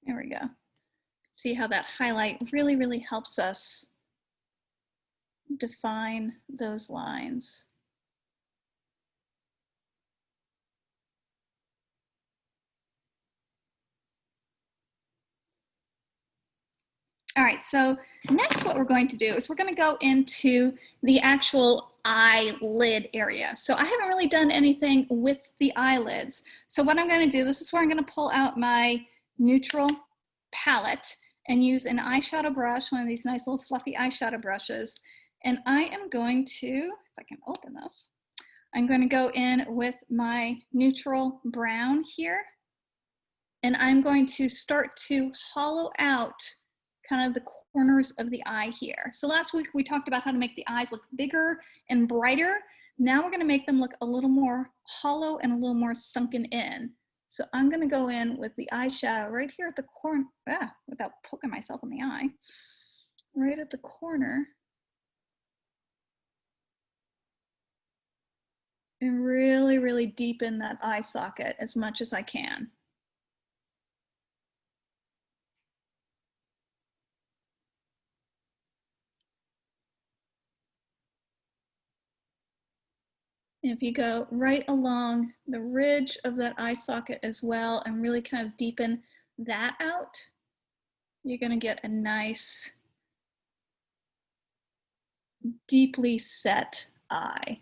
There we go. See how that highlight really, really helps us define those lines. All right, so next what we're going to do is we're going to go into the actual eyelid area. So I haven't really done anything with the eyelids. So what I'm going to do, this is where I'm going to pull out my neutral palette and use an eyeshadow brush, one of these nice little fluffy eyeshadow brushes. And I am going to, if I can open this, I'm going to go in with my neutral brown here. And I'm going to start to hollow out kind of the corners of the eye here. So last week we talked about how to make the eyes look bigger and brighter. Now we're going to make them look a little more hollow and a little more sunken in. So I'm going to go in with the eyeshadow right here at the corner, without poking myself in the eye, right at the corner. And really, really deepen that eye socket as much as I can. If you go right along the ridge of that eye socket as well and really kind of deepen that out, you're going to get a nice, deeply set eye.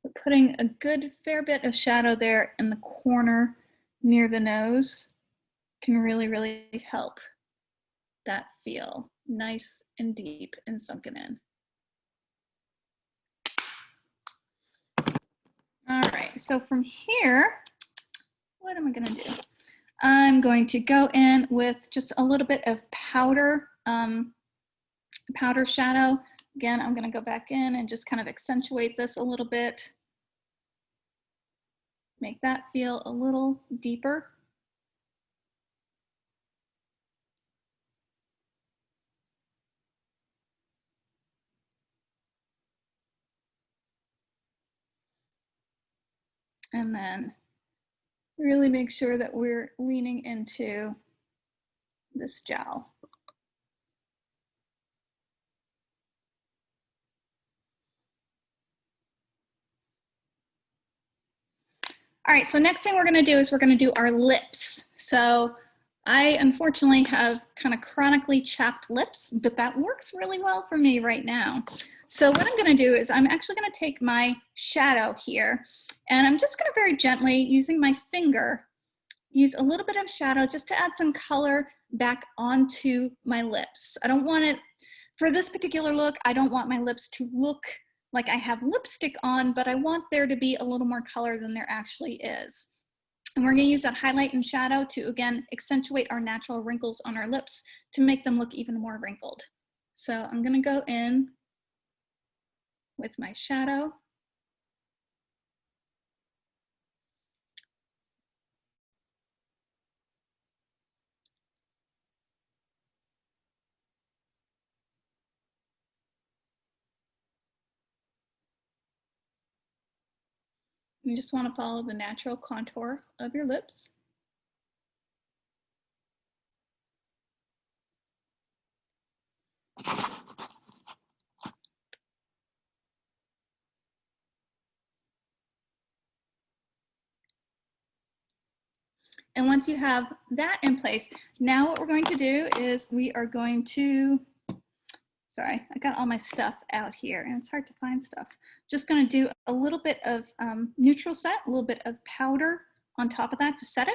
But putting a good fair bit of shadow there in the corner near the nose can really, really help that feel nice and deep and sunken in. All right, so from here, what am I going to do? I'm going to go in with just a little bit of powder, powder shadow. Again, I'm going to go back in and just kind of accentuate this a little bit. Make that feel a little deeper. And then really make sure that we're leaning into this jowl. All right, so next thing we're gonna do is we're gonna do our lips. So I unfortunately have kind of chronically chapped lips, but that works really well for me right now. So what I'm gonna do is I'm actually gonna take my shadow here and I'm just gonna very gently, using my finger, use a little bit of shadow just to add some color back onto my lips. I don't want it, for this particular look, I don't want my lips to look like I have lipstick on, but I want there to be a little more color than there actually is. And we're gonna use that highlight and shadow to, again, accentuate our natural wrinkles on our lips to make them look even more wrinkled. So I'm gonna go in with my shadow. You just wanna follow the natural contour of your lips. And once you have that in place, now what we're going to do is we are going to, sorry, I got all my stuff out here and it's hard to find stuff. Just gonna do a little bit of neutral set, a little bit of powder on top of that to set it.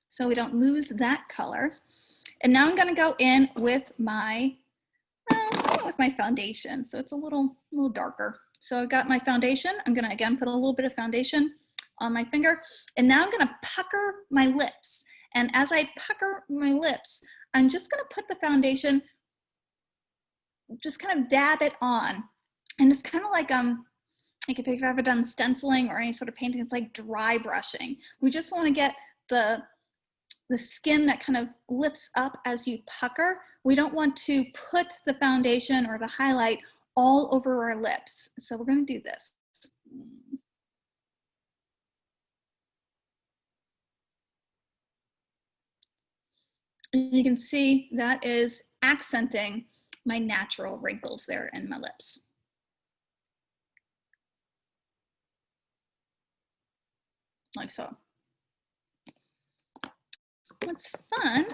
So we don't lose that color. And now I'm gonna go in with my, let's go with my foundation. So it's a little darker. So I've got my foundation. I'm gonna, again, put a little bit of foundation on my finger. And now I'm gonna pucker my lips. And as I pucker my lips, I'm just gonna put the foundation, just kind of dab it on. And it's kind of like if you've ever done stenciling or any sort of painting, it's like dry brushing. We just wanna get the skin that kind of lifts up as you pucker. We don't want to put the foundation or the highlight all over our lips. So we're going to do this. And you can see that is accenting my natural wrinkles there in my lips. Like so. what's fun,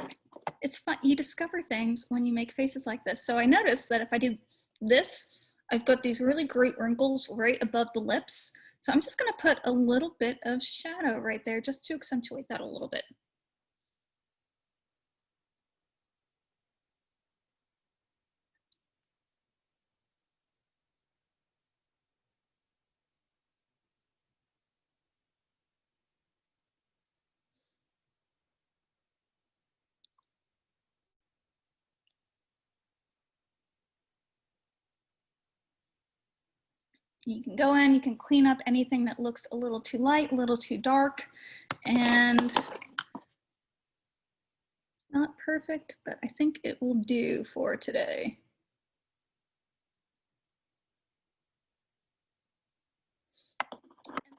it's fun, you discover things when you make faces like this. So I noticed that if I do this, I've got these really great wrinkles right above the lips. So I'm just gonna put a little bit of shadow right there just to accentuate that a little bit. You can go in, you can clean up anything that looks a little too light, a little too dark, and it's not perfect, but I think it will do for today.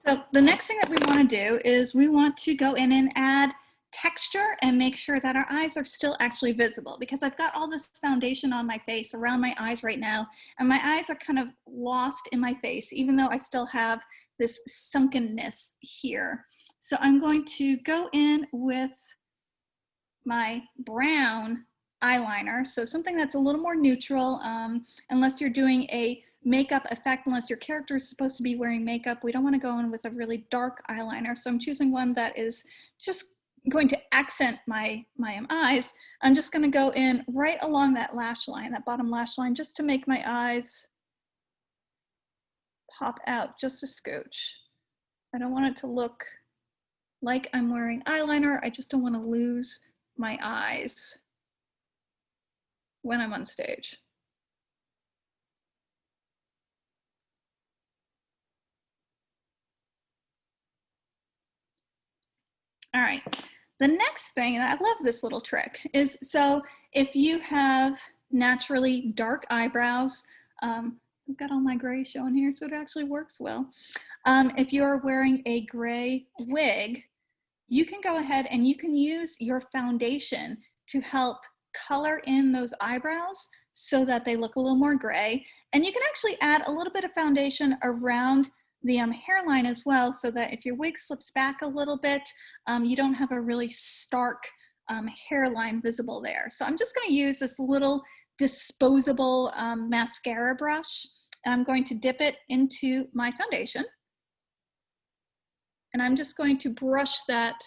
So the next thing that we want to do is we want to go in and add texture and make sure that our eyes are still actually visible, because I've got all this foundation on my face around my eyes right now, and my eyes are kind of lost in my face, even though I still have this sunkenness here. So I'm going to go in with my brown eyeliner, so something that's a little more neutral, unless you're doing a makeup effect, unless your character is supposed to be wearing makeup. We don't want to go in with a really dark eyeliner, so I'm choosing one that is just going to accent my eyes. I'm just going to go in right along that lash line, that bottom lash line, just to make my eyes pop out just a scooch. I don't want it to look like I'm wearing eyeliner. I just don't want to lose my eyes when I'm on stage. All right, the next thing, and I love this little trick, is so if you have naturally dark eyebrows, I've got all my gray showing here, so it actually works well. If you're wearing a gray wig, you can go ahead and you can use your foundation to help color in those eyebrows so that they look a little more gray. And you can actually add a little bit of foundation around the hairline as well, so that if your wig slips back a little bit, you don't have a really stark hairline visible there. So I'm just going to use this little disposable mascara brush, and I'm going to dip it into my foundation. And I'm just going to brush that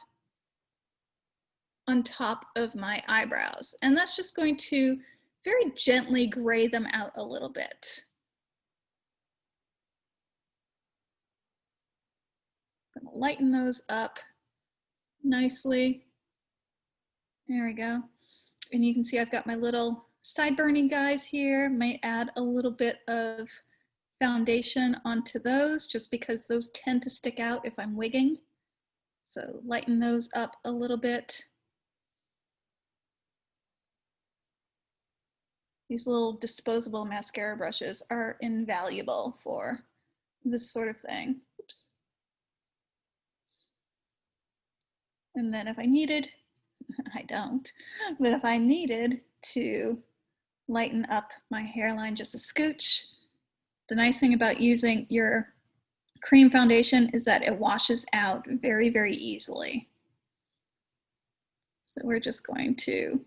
on top of my eyebrows. And that's just going to very gently gray them out a little bit. I'm gonna lighten those up nicely. There we go. And you can see I've got my little sideburny guys here. Might add a little bit of foundation onto those, just because those tend to stick out if I'm wigging. So lighten those up a little bit. These little disposable mascara brushes are invaluable for this sort of thing. Oops. And then if I needed, I don't, but if I needed to lighten up my hairline just a scooch, the nice thing about using your cream foundation is that it washes out very, very easily. So we're just going to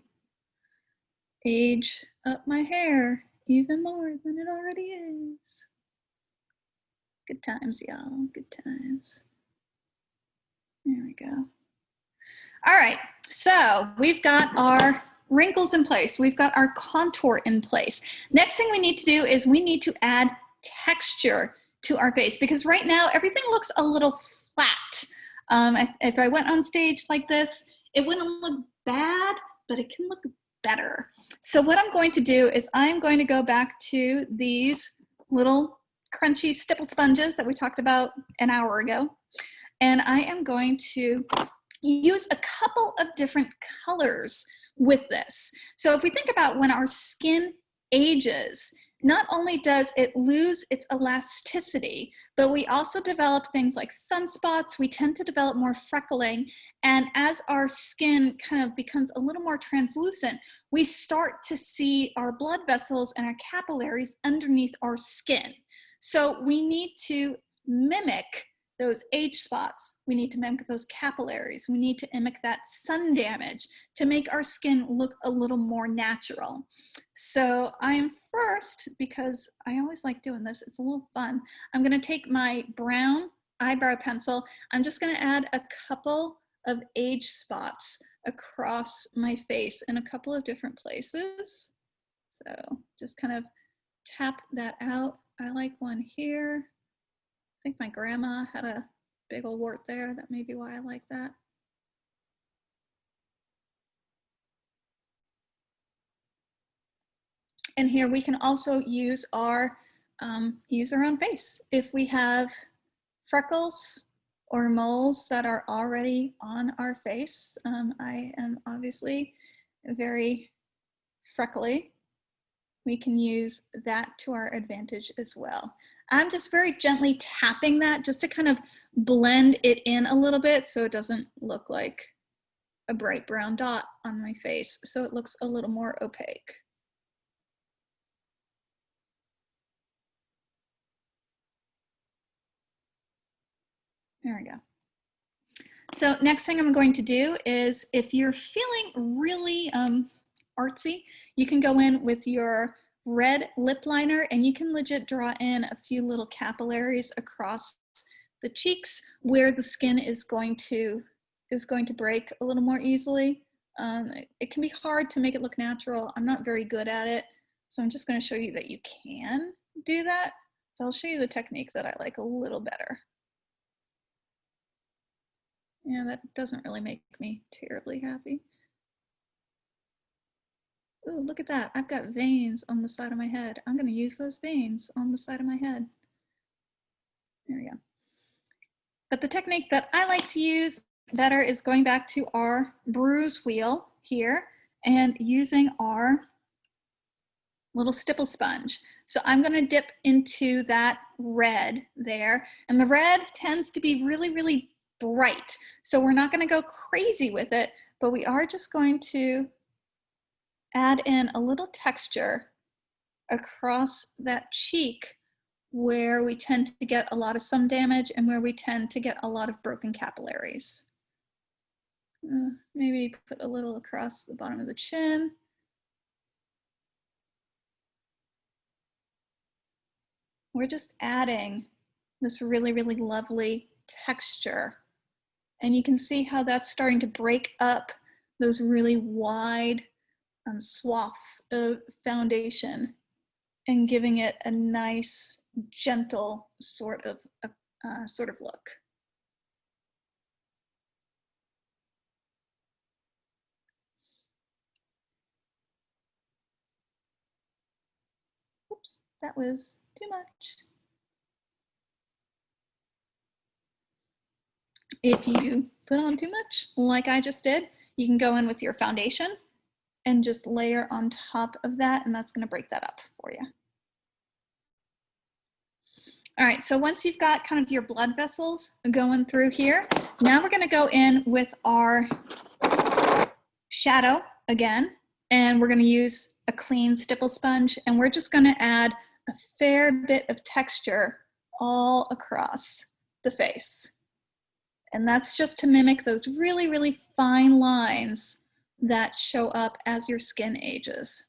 age up my hair even more than it already is. Good times, y'all, good times. There we go. All right, so we've got our wrinkles in place. We've got our contour in place. Next thing we need to do is we need to add texture to our face, because right now everything looks a little flat. If I went on stage like this, it wouldn't look bad, but it can look better. So what I'm going to do is I'm going to go back to these little crunchy stipple sponges that we talked about an hour ago, and I am going to use a couple of different colors with this. So if we think about when our skin ages, not only does it lose its elasticity, but we also develop things like sunspots. We tend to develop more freckling. And as our skin kind of becomes a little more translucent, we start to see our blood vessels and our capillaries underneath our skin. So we need to mimic those age spots. We need to mimic those capillaries. We need to mimic that sun damage to make our skin look a little more natural. So I'm first, because I always like doing this, it's a little fun, I'm gonna take my brown eyebrow pencil. I'm just gonna add a couple of age spots across my face in a couple of different places. So just kind of tap that out. I like one here. I think my grandma had a big old wart there. That may be why I like that. And here we can also use our own face. If we have freckles or moles that are already on our face, I am obviously very freckly, we can use that to our advantage as well. I'm just very gently tapping that just to kind of blend it in a little bit so it doesn't look like a bright brown dot on my face, so it looks a little more opaque. There we go. So next thing I'm going to do is, if you're feeling really artsy, you can go in with your red lip liner and you can legit draw in a few little capillaries across the cheeks where the skin is going to break a little more easily. It can be hard to make it look natural. I'm not very good at it, so I'm just going to show you that you can do that. I'll show you the technique that I like a little better. Yeah, that doesn't really make me terribly happy. Ooh, look at that. I've got veins on the side of my head. I'm going to use those veins on the side of my head. There we go. But the technique that I like to use better is going back to our bruise wheel here and using our little stipple sponge. So I'm going to dip into that red there, and the red tends to be really, really bright. So we're not going to go crazy with it, but we are just going to add in a little texture across that cheek where we tend to get a lot of sun damage and where we tend to get a lot of broken capillaries. Maybe put a little across the bottom of the chin. We're just adding this really, really lovely texture. And you can see how that's starting to break up those really wide swaths of foundation and giving it a nice, gentle sort of look. Oops, that was too much. If you put on too much, like I just did, you can go in with your foundation and just layer on top of that, and that's going to break that up for you. All right, so once you've got kind of your blood vessels going through here, now we're going to go in with our shadow again, and we're going to use a clean stipple sponge, and we're just going to add a fair bit of texture all across the face. And that's just to mimic those really, really fine lines that show up as your skin ages.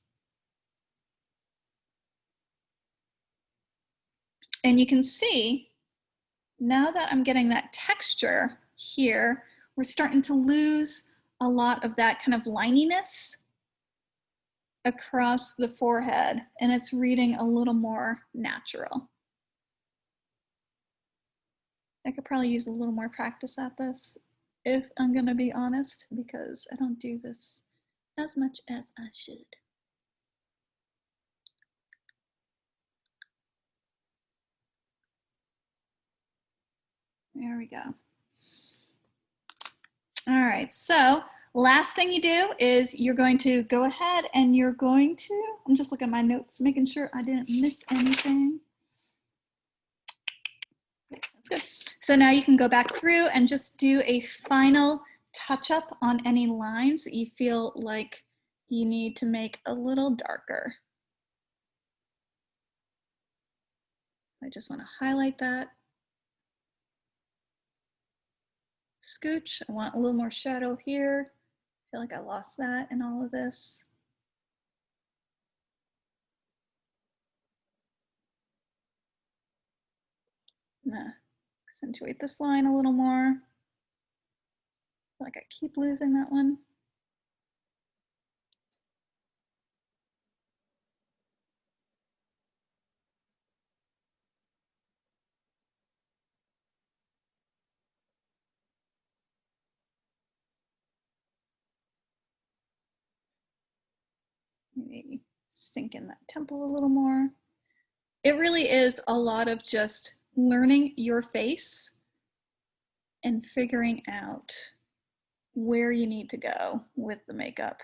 And you can see, now that I'm getting that texture here, we're starting to lose a lot of that kind of lininess across the forehead, and it's reading a little more natural. I could probably use a little more practice at this, if I'm gonna be honest, because I don't do this as much as I should. There we go. All right, so last thing you do is you're going to go ahead and you're going to, I'm just looking at my notes, making sure I didn't miss anything. That's good. So now you can go back through and just do a final touch up on any lines that you feel like you need to make a little darker. I just want to highlight that. scooch. I want a little more shadow here. I feel like I lost that in all of this. I'm gonna accentuate this line a little more. I feel like I keep losing that one. Maybe sink in that temple a little more. It really is a lot of just learning your face and figuring out where you need to go with the makeup.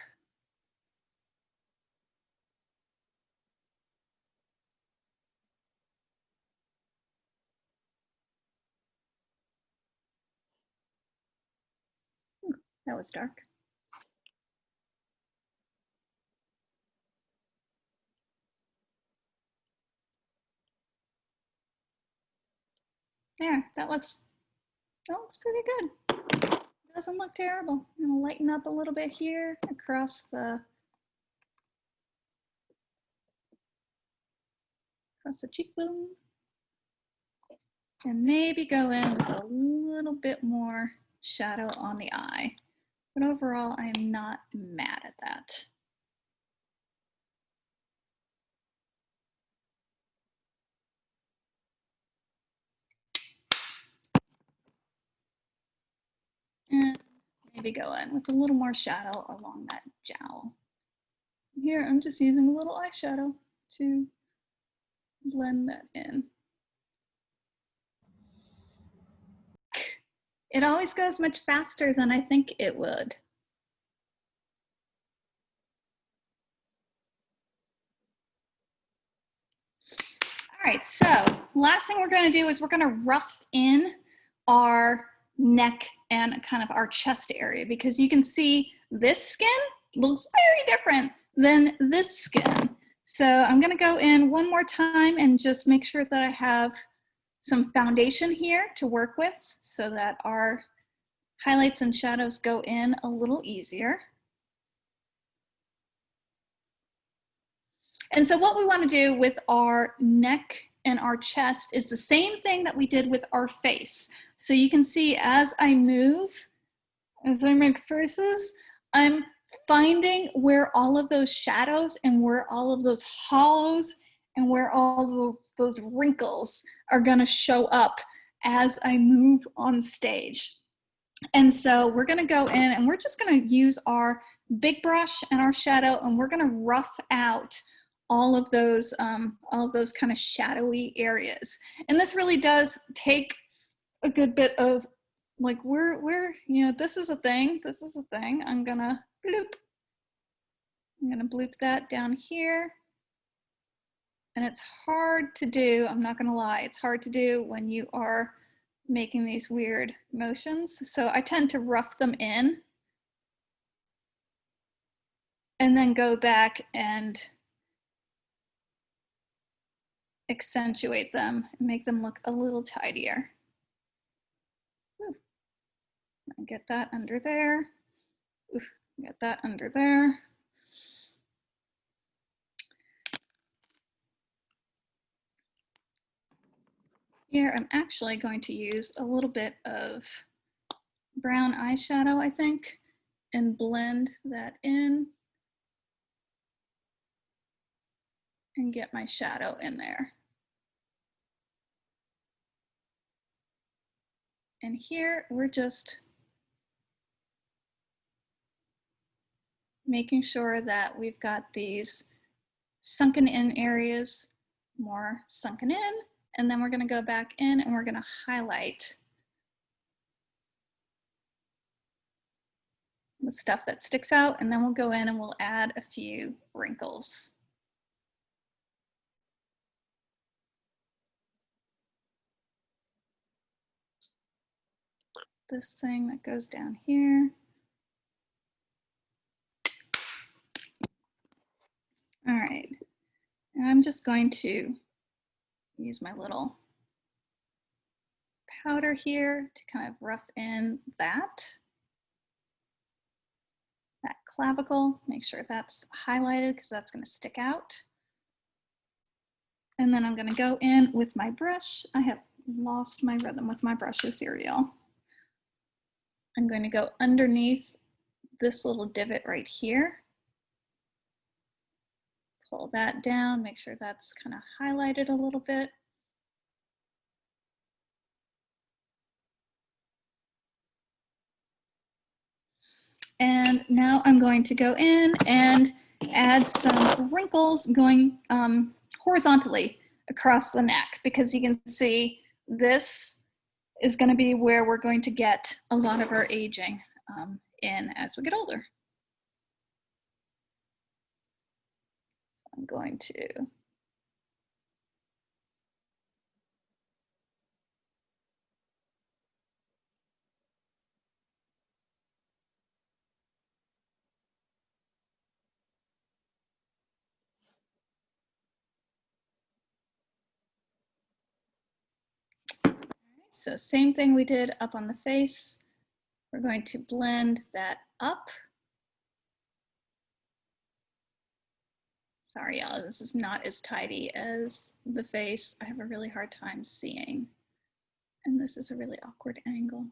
Ooh, that was dark. There, that looks pretty good. Doesn't look terrible. I'm gonna lighten up a little bit here across the cheekbone. And maybe go in with a little bit more shadow on the eye. But overall, I am not mad at that. And maybe go in with a little more shadow along that jowl. Here, I'm just using a little eyeshadow to blend that in. It always goes much faster than I think it would. All right, so last thing we're going to do is we're going to rough in our neck and kind of our chest area, because you can see this skin looks very different than this skin. So I'm going to go in one more time and just make sure that I have some foundation here to work with so that our highlights and shadows go in a little easier. And so what we want to do with our neck and our chest is the same thing that we did with our face. So you can see as I move, as I make faces, I'm finding where all of those shadows and where all of those hollows and where all of those wrinkles are going to show up as I move on stage. And so we're going to go in and we're just going to use our big brush and our shadow, and we're going to rough out all of those kind of shadowy areas. And this really does take a good bit of like, we're you know, this is a thing. I'm gonna bloop that down here. And it's hard to do, I'm not gonna lie, it's hard to do when you are making these weird motions. So I tend to rough them in and then go back and accentuate them and make them look a little tidier. Get that under there. Oof, get that under there. Here, I'm actually going to use a little bit of brown eyeshadow, I think, and blend that in and get my shadow in there. And here, we're just making sure that we've got these sunken in areas more sunken in, and then we're going to go back in and we're going to highlight the stuff that sticks out, and then we'll go in and we'll add a few wrinkles. This thing that goes down here. All right, and I'm just going to use my little powder here to kind of rough in that clavicle. Make sure that's highlighted because that's going to stick out. And then I'm going to go in with my brush. I have lost my rhythm with my brushes here, y'all. I'm going to go underneath this little divot right here. Pull that down, make sure that's kind of highlighted a little bit. And now I'm going to go in and add some wrinkles going horizontally across the neck, because you can see this is going to be where we're going to get a lot of our aging in as we get older. I'm going to so same thing we did up on the face. We're going to blend that up. Sorry, y'all, this is not as tidy as the face. I have a really hard time seeing. And this is a really awkward angle.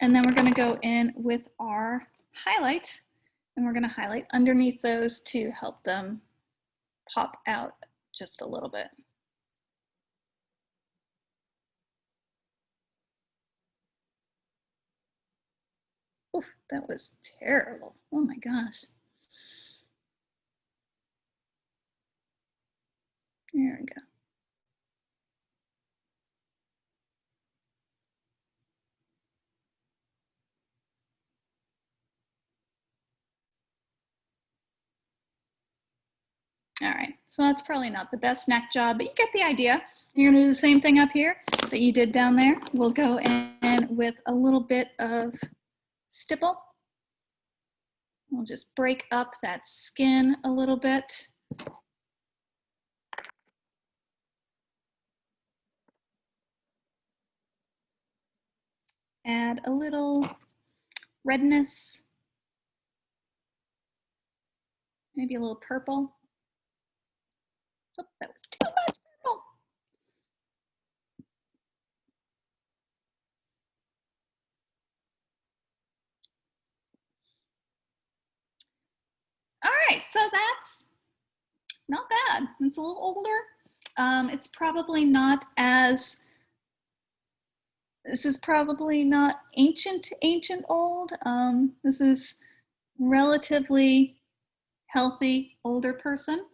And then we're going to go in with our highlight, and we're going to highlight underneath those to help them pop out just a little bit. Oof, that was terrible. Oh my gosh. There we go. All right, so that's probably not the best neck job, but you get the idea. You're gonna do the same thing up here that you did down there. We'll go in with a little bit of stipple. We'll just break up that skin a little bit. Add a little redness, maybe a little purple. Oh, that was too much purple. All right, so that's not bad. It's a little older. It's probably not as, this is probably not ancient old. This is relatively healthy older person.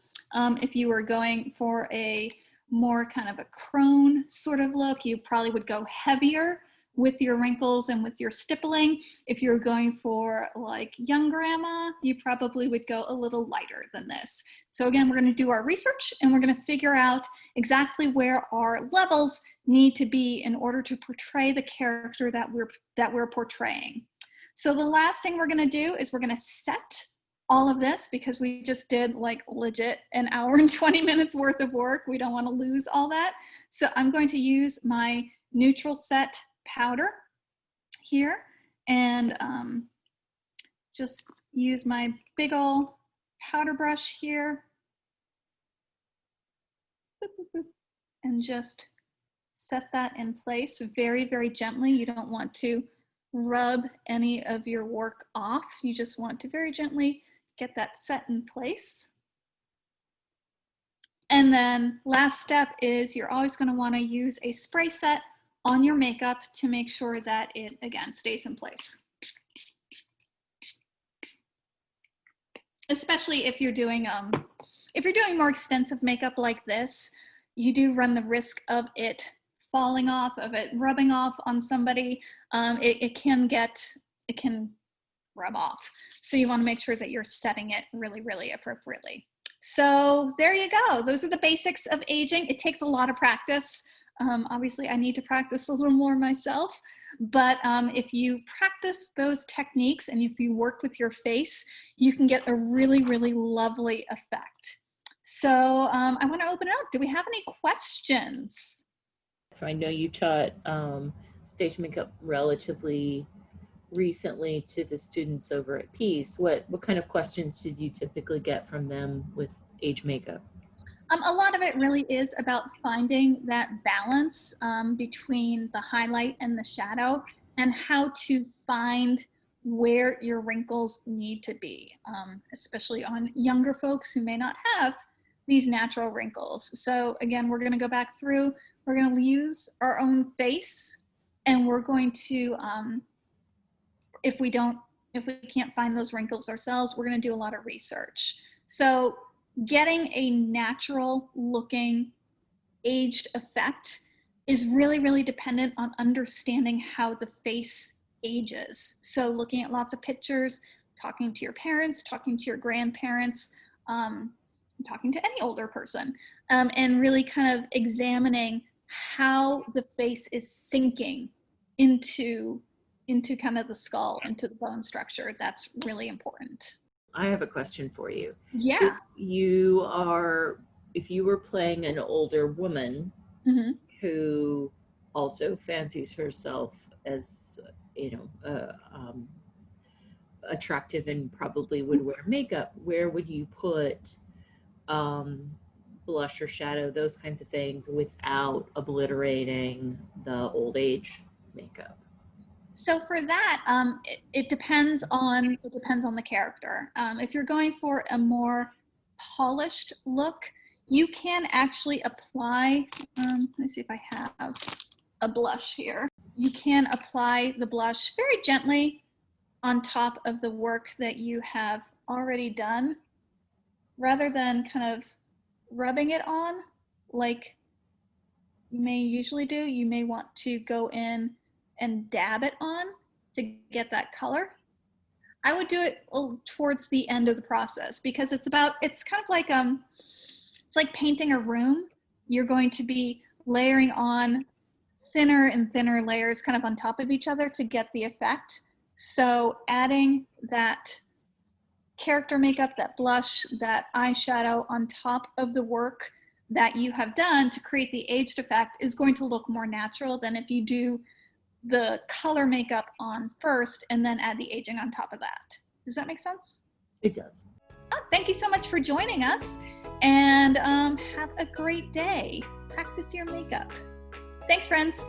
If you were going for a more kind of a crone sort of look, you probably would go heavier with your wrinkles and with your stippling. If you're going for like young grandma, you probably would go a little lighter than this. So again, we're going to do our research and we're going to figure out exactly where our levels need to be in order to portray the character that we're portraying. So the last thing we're going to do is we're going to set all of this, because we just did like legit an hour and 20 minutes worth of work. We don't want to lose all that. So I'm going to use my neutral set powder here and just use my big old powder brush here and just set that in place very, very gently. You don't want to rub any of your work off. You just want to very gently get that set in place. And then last step is you're always going to want to use a spray set on your makeup to make sure that it, again, stays in place. Especially if you're doing more extensive makeup like this, you do run the risk of it falling off, of it rubbing off on somebody. It can rub off. So you want to make sure that you're setting it really, really appropriately. So there you go. Those are the basics of aging. It takes a lot of practice. Obviously, I need to practice a little more myself, but if you practice those techniques and if you work with your face, you can get a really, really lovely effect. So I want to open it up. Do we have any questions? I know you taught stage makeup relatively recently to the students over at Peace. What kind of questions did you typically get from them with age makeup? A lot of it really is about finding that balance between the highlight and the shadow, and how to find where your wrinkles need to be, especially on younger folks who may not have these natural wrinkles. So again, we're going to go back through, we're going to use our own face, and we're going to, if we can't find those wrinkles ourselves, we're going to do a lot of research. So getting a natural looking aged effect is really, really dependent on understanding how the face ages. So looking at lots of pictures, talking to your parents, talking to your grandparents, talking to any older person, and really kind of examining how the face is sinking into kind of the skull, into the bone structure. That's really important. I have a question for you. Yeah. If you were playing an older woman Mm-hmm. who also fancies herself as, attractive and probably would wear makeup, where would you put um, blush or shadow, those kinds of things, without obliterating the old age makeup? So for that, it depends on the character. If you're going for a more polished look, you can actually apply. Let me see if I have a blush here. You can apply the blush very gently on top of the work that you have already done, rather than kind of rubbing it on like you may usually do. You may want to go in and dab it on to get that color. I would do it towards the end of the process, because it's kind of like it's like painting a room. You're going to be layering on thinner and thinner layers kind of on top of each other to get the effect. So adding that character makeup, that blush, that eyeshadow on top of the work that you have done to create the aged effect is going to look more natural than if you do the color makeup on first and then add the aging on top of that. Does that make sense? It does. Thank you so much for joining us, and have a great day. Practice your makeup. Thanks, friends.